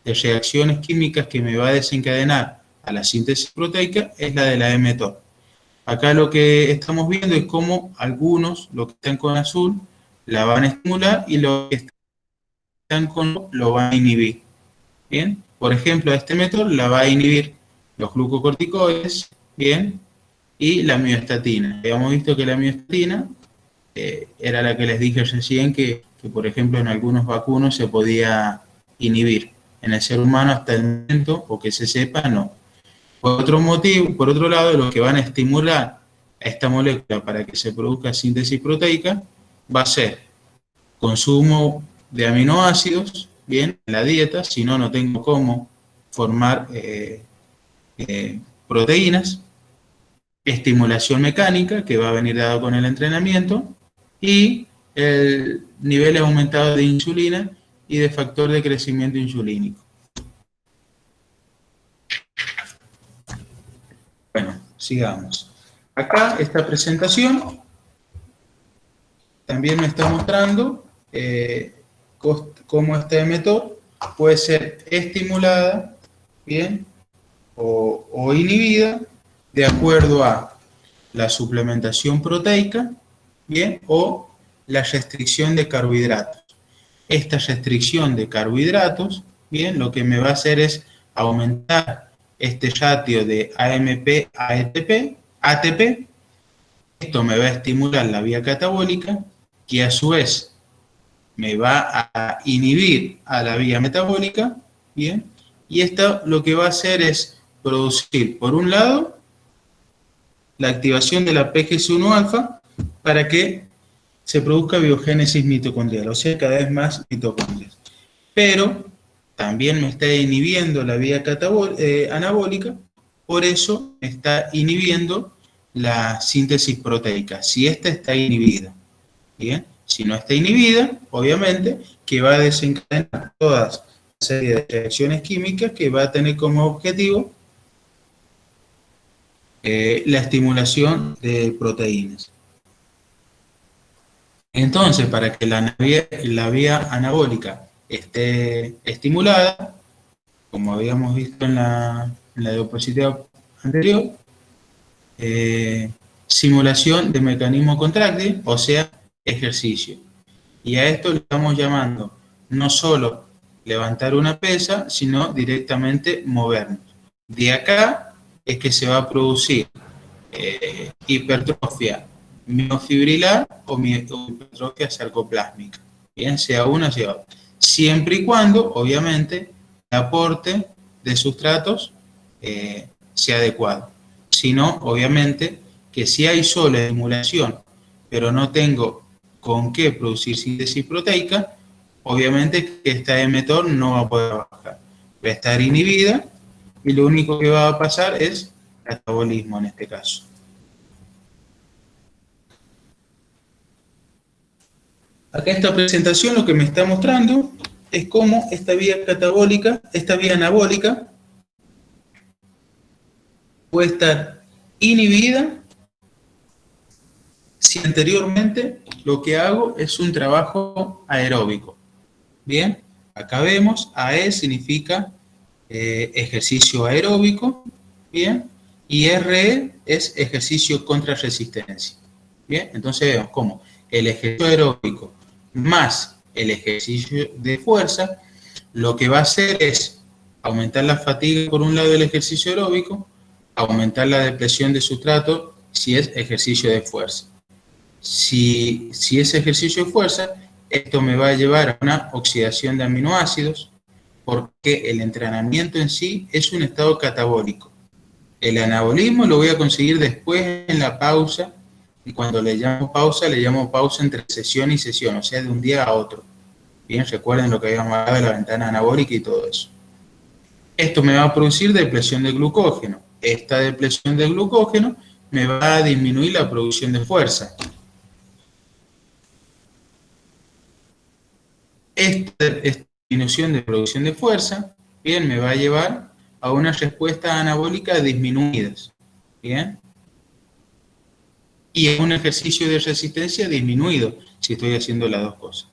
de reacciones químicas que me va a desencadenar a la síntesis proteica es la de la mTOR. Acá lo que estamos viendo es cómo algunos, los que están con azul, la van a estimular y los que están con rojo lo van a inhibir. Bien, por ejemplo, este mTOR la va a inhibir los glucocorticoides, bien, y la miostatina. Habíamos visto que la miostatina era la que les dije recién que, por ejemplo, en algunos vacunos se podía inhibir. En el ser humano hasta el momento, o que se sepa, no. Por otro motivo, por otro lado, lo que van a estimular a esta molécula para que se produzca síntesis proteica va a ser consumo de aminoácidos, bien, en la dieta, si no, no tengo cómo formar proteínas, estimulación mecánica, que va a venir dado con el entrenamiento, y el nivel aumentado de insulina y de factor de crecimiento insulínico. Bueno, sigamos. Acá esta presentación también me está mostrando cómo esta mTOR puede ser estimulada, bien, o inhibida de acuerdo a la suplementación proteica, bien, o la restricción de carbohidratos. Esta restricción de carbohidratos, bien, lo que me va a hacer es aumentar este ratio de AMP a ATP. Esto me va a estimular la vía catabólica, que a su vez me va a inhibir a la vía metabólica, bien, y esto lo que va a hacer es producir, por un lado, la activación de la PGC1-alfa para que se produzca biogénesis mitocondrial, o sea, cada vez más mitocondrias. Pero también me está inhibiendo la vía anabólica, por eso me está inhibiendo la síntesis proteica, si esta está inhibida. Bien, si no está inhibida, obviamente, que va a desencadenar toda una serie de reacciones químicas que va a tener como objetivo la estimulación de proteínas. Entonces, para que la vía anabólica esté estimulada, como habíamos visto en la diapositiva anterior, simulación de mecanismo contráctil, o sea, ejercicio. Y a esto le estamos llamando no solo levantar una pesa, sino directamente movernos. De acá es que se va a producir hipertrofia miofibrilar o hipertrofia sarcoplásmica, bien, sea una sea otra, siempre y cuando, obviamente, el aporte de sustratos sea adecuado. Si no, obviamente, que si hay sola estimulación, pero no tengo con qué producir síntesis proteica, obviamente que esta mTOR no va a poder bajar, va a estar inhibida y lo único que va a pasar es catabolismo en este caso. Acá esta presentación lo que me está mostrando es cómo esta vía catabólica, esta vía anabólica, puede estar inhibida si anteriormente lo que hago es un trabajo aeróbico. Bien, acá vemos, AE significa ejercicio aeróbico, bien, y RE es ejercicio contra resistencia. Bien, entonces vemos cómo el ejercicio aeróbico más el ejercicio de fuerza, lo que va a hacer es aumentar la fatiga por un lado del ejercicio aeróbico, aumentar la depresión de sustrato si es ejercicio de fuerza. Si es ejercicio de fuerza, esto me va a llevar a una oxidación de aminoácidos, porque el entrenamiento en sí es un estado catabólico. El anabolismo lo voy a conseguir después en la pausa, y cuando le llamo pausa entre sesión y sesión, o sea, de un día a otro. Bien, recuerden lo que habíamos hablado de la ventana anabólica y todo eso. Esto me va a producir depleción de glucógeno. Esta depleción de glucógeno me va a disminuir la producción de fuerza. Esta disminución de producción de fuerza, bien, me va a llevar a una respuesta anabólica disminuida, bien, y a un ejercicio de resistencia disminuido, si estoy haciendo las dos cosas.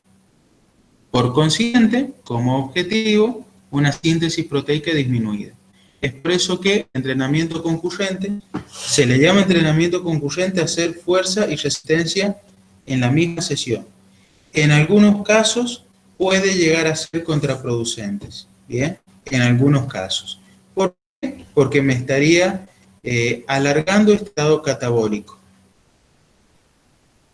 Por consiguiente, como objetivo, una síntesis proteica disminuida. Es por eso que entrenamiento concurrente, se le llama entrenamiento concurrente a hacer fuerza y resistencia en la misma sesión. En algunos casos puede llegar a ser contraproducentes, ¿bien? En algunos casos. ¿Por qué? Porque me estaría alargando el estado catabólico.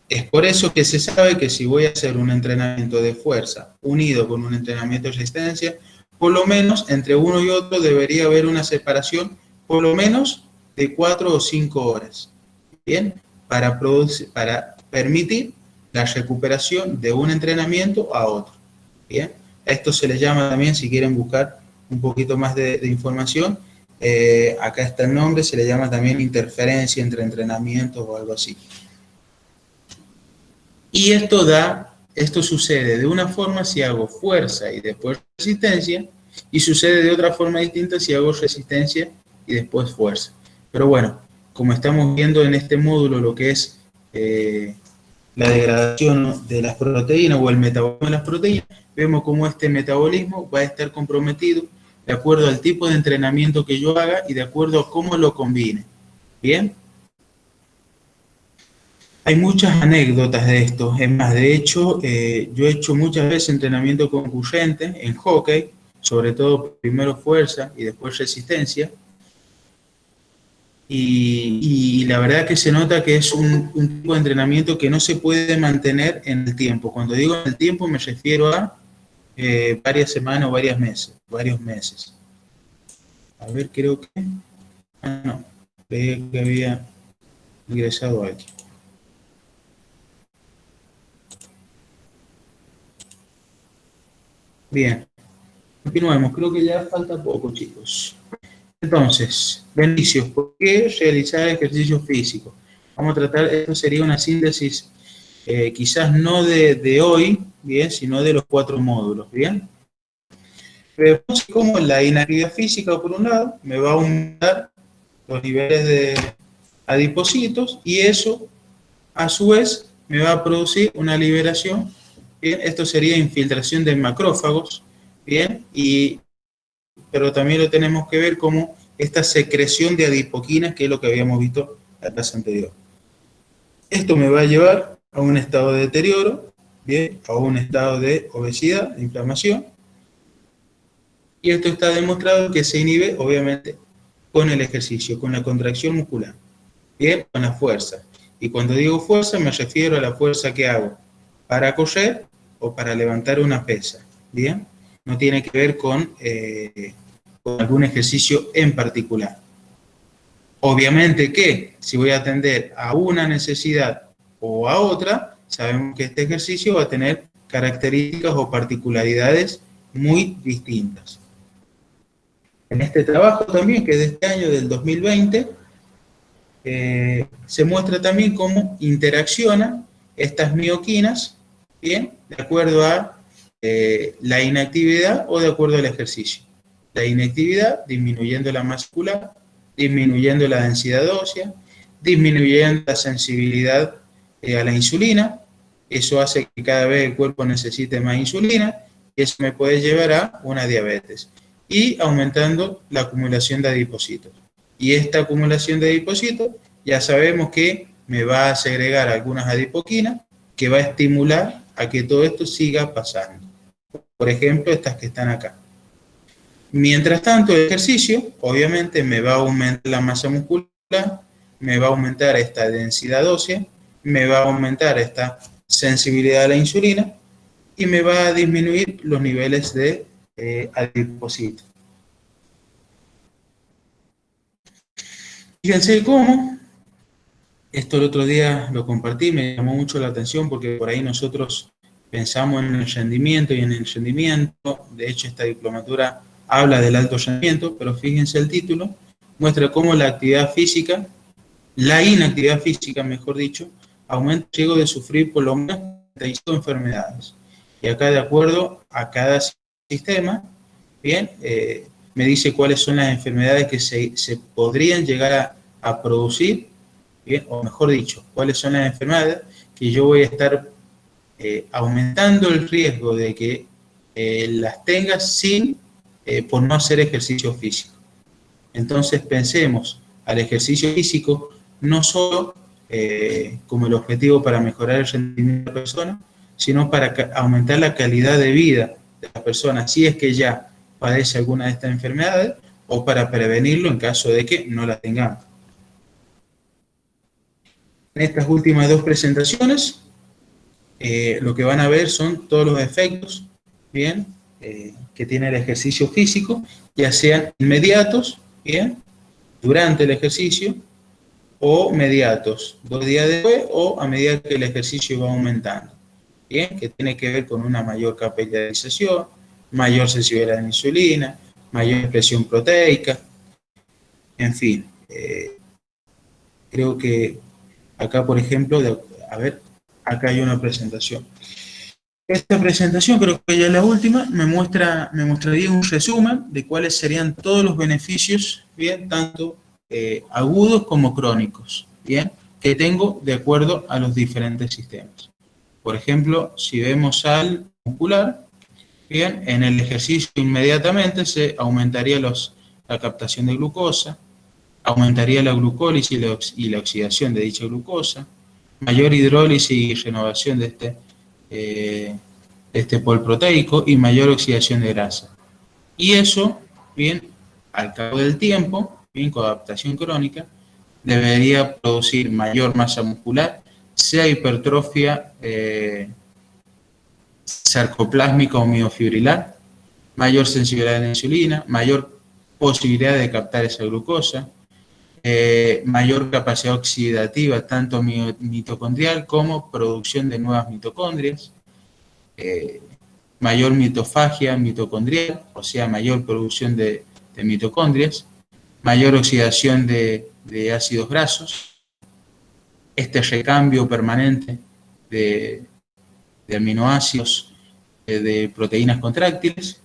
Es por eso que se sabe que si voy a hacer un entrenamiento de fuerza unido con un entrenamiento de resistencia, por lo menos entre uno y otro debería haber una separación por lo menos de 4 o 5 horas, ¿bien? Para permitir la recuperación de un entrenamiento a otro, ¿bien? A esto se le llama también, si quieren buscar un poquito más de información, acá está el nombre, se le llama también interferencia entre entrenamientos o algo así. Y esto sucede de una forma si hago fuerza y después resistencia, y sucede de otra forma distinta si hago resistencia y después fuerza. Pero bueno, como estamos viendo en este módulo lo que es la degradación de las proteínas o el metabolismo de las proteínas, vemos cómo este metabolismo va a estar comprometido de acuerdo al tipo de entrenamiento que yo haga y de acuerdo a cómo lo combine. ¿Bien? Hay muchas anécdotas de esto. Es más, de hecho, yo he hecho muchas veces entrenamiento concurrente en hockey, sobre todo primero fuerza y después resistencia. Y la verdad que se nota que es un tipo de entrenamiento que no se puede mantener en el tiempo. Cuando digo en el tiempo me refiero a varias semanas o varios meses. A ver, creo que... Ah, no, creía que había ingresado aquí. Bien, continuemos, creo que ya falta poco, chicos. Entonces, beneficios, ¿por qué realizar ejercicio físico? Vamos a tratar, esto sería una síntesis quizás no de hoy, bien, sino de los 4 módulos, bien. Vemos cómo la inactividad física, por un lado, me va a aumentar los niveles de adipocitos y eso, a su vez, me va a producir una liberación. Bien, esto sería infiltración de macrófagos, bien, pero también lo tenemos que ver como esta secreción de adipoquinas, que es lo que habíamos visto en la clase anterior. Esto me va a llevar a un estado de deterioro, bien, a un estado de obesidad, de inflamación, y esto está demostrado que se inhibe, obviamente, con el ejercicio, con la contracción muscular, bien, con la fuerza. Y cuando digo fuerza, me refiero a la fuerza que hago para correr o para levantar una pesa, ¿bien? No tiene que ver con algún ejercicio en particular. Obviamente que si voy a atender a una necesidad o a otra, sabemos que este ejercicio va a tener características o particularidades muy distintas. En este trabajo también, que es de este año, del 2020, se muestra también cómo interaccionan estas mioquinas, ¿bien? De acuerdo a la inactividad o de acuerdo al ejercicio. La inactividad disminuyendo la masa muscular, disminuyendo la densidad ósea, disminuyendo la sensibilidad a la insulina. Eso hace que cada vez el cuerpo necesite más insulina y eso me puede llevar a una diabetes. Y aumentando la acumulación de adipocitos. Y esta acumulación de adipocitos ya sabemos que me va a segregar algunas adipoquinas que va a estimular a que todo esto siga pasando. Por ejemplo, estas que están acá. Mientras tanto, el ejercicio, obviamente, me va a aumentar la masa muscular, me va a aumentar esta densidad ósea, me va a aumentar esta sensibilidad a la insulina y me va a disminuir los niveles de adipocitos. Fíjense cómo, esto el otro día lo compartí, me llamó mucho la atención porque por ahí nosotros pensamos en el rendimiento y en el rendimiento. De hecho, esta diplomatura habla del alto rendimiento, pero fíjense el título, muestra cómo la actividad física, la inactividad física, mejor dicho, aumenta el riesgo de sufrir por lo menos 35 enfermedades. Y acá, de acuerdo a cada sistema, bien, me dice cuáles son las enfermedades que se podrían llegar a producir, bien, o mejor dicho, cuáles son las enfermedades que yo voy a estar aumentando el riesgo de que las tenga por no hacer ejercicio físico. Entonces pensemos al ejercicio físico no solo como el objetivo para mejorar el rendimiento de la persona, sino para aumentar la calidad de vida de las personas, si es que ya padece alguna de estas enfermedades, o para prevenirlo en caso de que no la tengamos. En estas últimas dos presentaciones, lo que van a ver son todos los efectos, bien, que tiene el ejercicio físico, ya sean inmediatos, bien, durante el ejercicio, o mediatos, 2 días después, o a medida que el ejercicio va aumentando, bien, que tiene que ver con una mayor capilarización, mayor sensibilidad a la insulina, mayor expresión proteica, en fin. Creo que acá, por ejemplo, a ver, acá hay una presentación. Esta presentación, creo que ya es la última, me mostraría un resumen de cuáles serían todos los beneficios, bien, tanto agudos como crónicos, bien, que tengo de acuerdo a los diferentes sistemas. Por ejemplo, si vemos al muscular, bien, en el ejercicio inmediatamente se aumentaría la captación de glucosa, aumentaría la glucólisis y la oxidación de dicha glucosa, mayor hidrólisis y renovación de este polproteico y mayor oxidación de grasa. Y eso, bien, al cabo del tiempo, bien, con adaptación crónica, debería producir mayor masa muscular, sea hipertrofia sarcoplásmica o miofibrilar, mayor sensibilidad a la insulina, mayor posibilidad de captar esa glucosa, mayor capacidad oxidativa, tanto mitocondrial como producción de nuevas mitocondrias, mayor mitofagia mitocondrial, o sea, mayor producción de mitocondrias, mayor oxidación de ácidos grasos, este recambio permanente de aminoácidos, de proteínas contráctiles,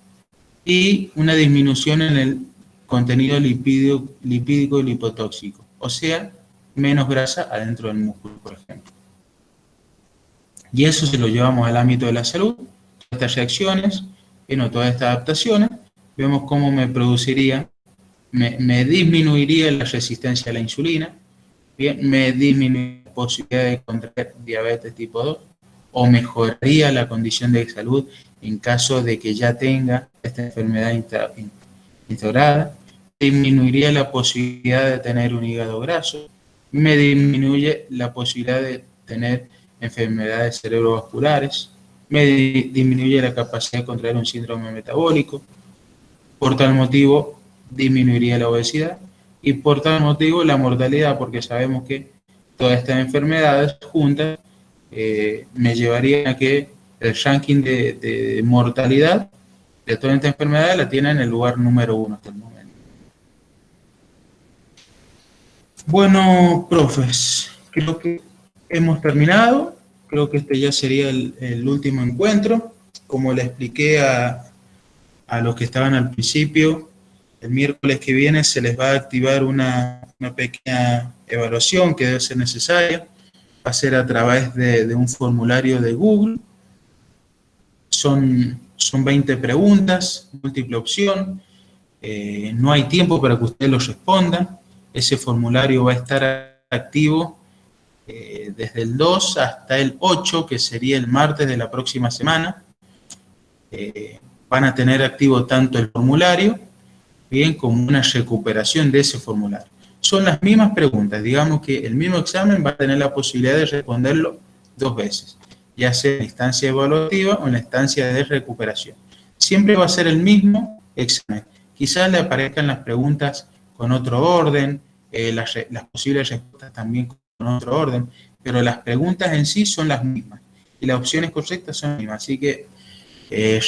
y una disminución en el contenido lipídico y lipotóxico, o sea, menos grasa adentro del músculo, por ejemplo. Y eso se lo llevamos al ámbito de la salud. Estas reacciones, todas estas adaptaciones, vemos cómo me disminuiría la resistencia a la insulina, bien, me disminuiría la posibilidad de contraer diabetes tipo 2, o mejoraría la condición de salud en caso de que ya tenga esta enfermedad instaurada, disminuiría la posibilidad de tener un hígado graso, me disminuye la posibilidad de tener enfermedades cerebrovasculares, me disminuye la capacidad de contraer un síndrome metabólico, por tal motivo disminuiría la obesidad y por tal motivo la mortalidad, porque sabemos que todas estas enfermedades juntas me llevarían a que el ranking de mortalidad de todas estas enfermedades la tiene en el lugar número 1 hasta el momento. Bueno, profes, creo que hemos terminado. Creo que este ya sería el último encuentro. Como le expliqué a los que estaban al principio, el miércoles que viene se les va a activar una pequeña evaluación que debe ser necesaria. Va a ser a través de un formulario de Google. Son 20 preguntas, múltiple opción. No hay tiempo para que usted los responda. Ese formulario va a estar activo desde el 2 hasta el 8, que sería el martes de la próxima semana. Van a tener activo tanto el formulario, bien, como una recuperación de ese formulario. Son las mismas preguntas, digamos que el mismo examen va a tener la posibilidad de responderlo 2 veces, ya sea en la instancia evaluativa o en la instancia de recuperación. Siempre va a ser el mismo examen. Quizás le aparezcan las preguntas con otro orden, las posibles respuestas también con otro orden, pero las preguntas en sí son las mismas y las opciones correctas son las mismas. Así que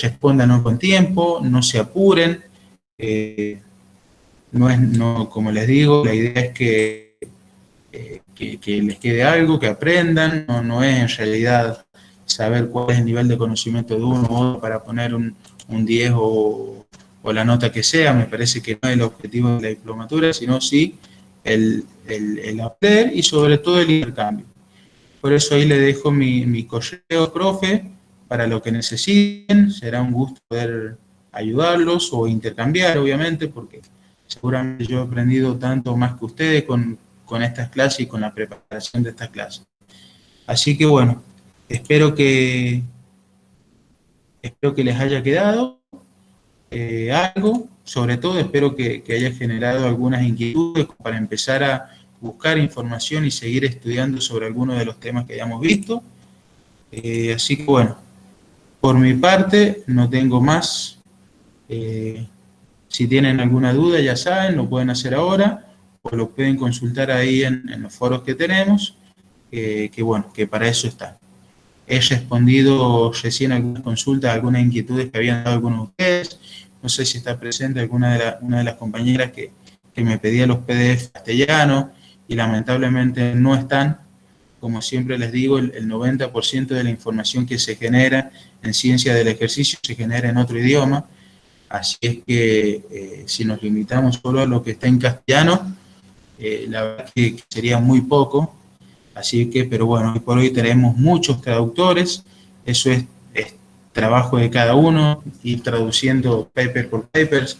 respondan con tiempo, no se apuren, Como les digo, la idea es que les quede algo, que aprendan, no es en realidad saber cuál es el nivel de conocimiento de uno u otro para poner un 10 o la nota que sea. Me parece que no es el objetivo de la diplomatura, sino sí el aprender y sobre todo el intercambio. Por eso ahí le dejo mi correo, profe, para lo que necesiten. Será un gusto poder ayudarlos o intercambiar, obviamente, porque seguramente yo he aprendido tanto más que ustedes con estas clases y con la preparación de estas clases. Así que bueno, espero que les haya quedado algo. Sobre todo espero que haya generado algunas inquietudes para empezar a buscar información y seguir estudiando sobre algunos de los temas que hayamos visto. Así que bueno, por mi parte no tengo más. Si tienen alguna duda, ya saben, lo pueden hacer ahora o lo pueden consultar ahí en los foros que tenemos, que bueno, que para eso está. He respondido recién algunas consultas, algunas inquietudes que habían dado algunos de ustedes. No sé si está presente una de las compañeras que me pedía los PDF castellanos y lamentablemente no están. Como siempre les digo, el 90% de la información que se genera en ciencia del ejercicio se genera en otro idioma. Así es que si nos limitamos solo a lo que está en castellano, la verdad que sería muy poco. Así que, pero bueno, hoy por hoy tenemos muchos traductores, eso es trabajo de cada uno, ir traduciendo paper por papers,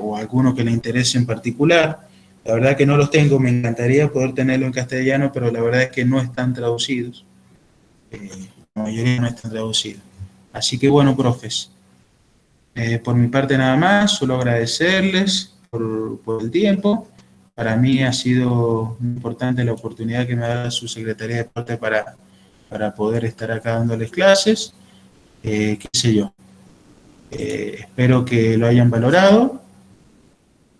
o alguno que le interese en particular. La verdad que no los tengo, me encantaría poder tenerlo en castellano, pero la verdad es que no están traducidos. La mayoría no están traducidos. Así que bueno, profes, por mi parte nada más, solo agradecerles por el tiempo. Para mí ha sido muy importante la oportunidad que me ha dado su Secretaría de Deporte para poder estar acá dándoles clases. Qué sé yo. Espero que lo hayan valorado.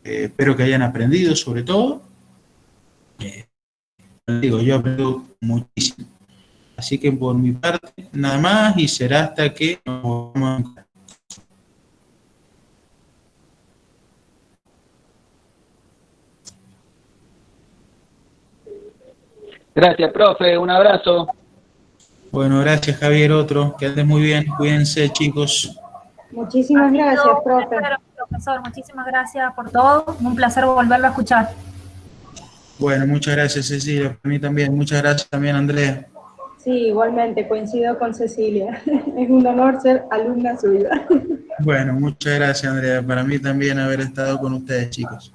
Espero que hayan aprendido sobre todo. Digo, yo aprendo muchísimo. Así que por mi parte, nada más, y será hasta que nos volvamos a encontrar. Gracias, profe. Un abrazo. Bueno, gracias, Javier. Otro. Que andes muy bien. Cuídense, chicos. Muchísimas gracias, profe. Profesor, muchísimas gracias por todo. Un placer volverlo a escuchar. Bueno, muchas gracias, Cecilia. Para mí también. Muchas gracias también, Andrea. Sí, igualmente, coincido con Cecilia. Es un honor ser alumna suya. Bueno, muchas gracias, Andrea. Para mí también haber estado con ustedes, chicos.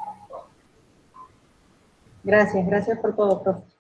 Gracias por todo, profe.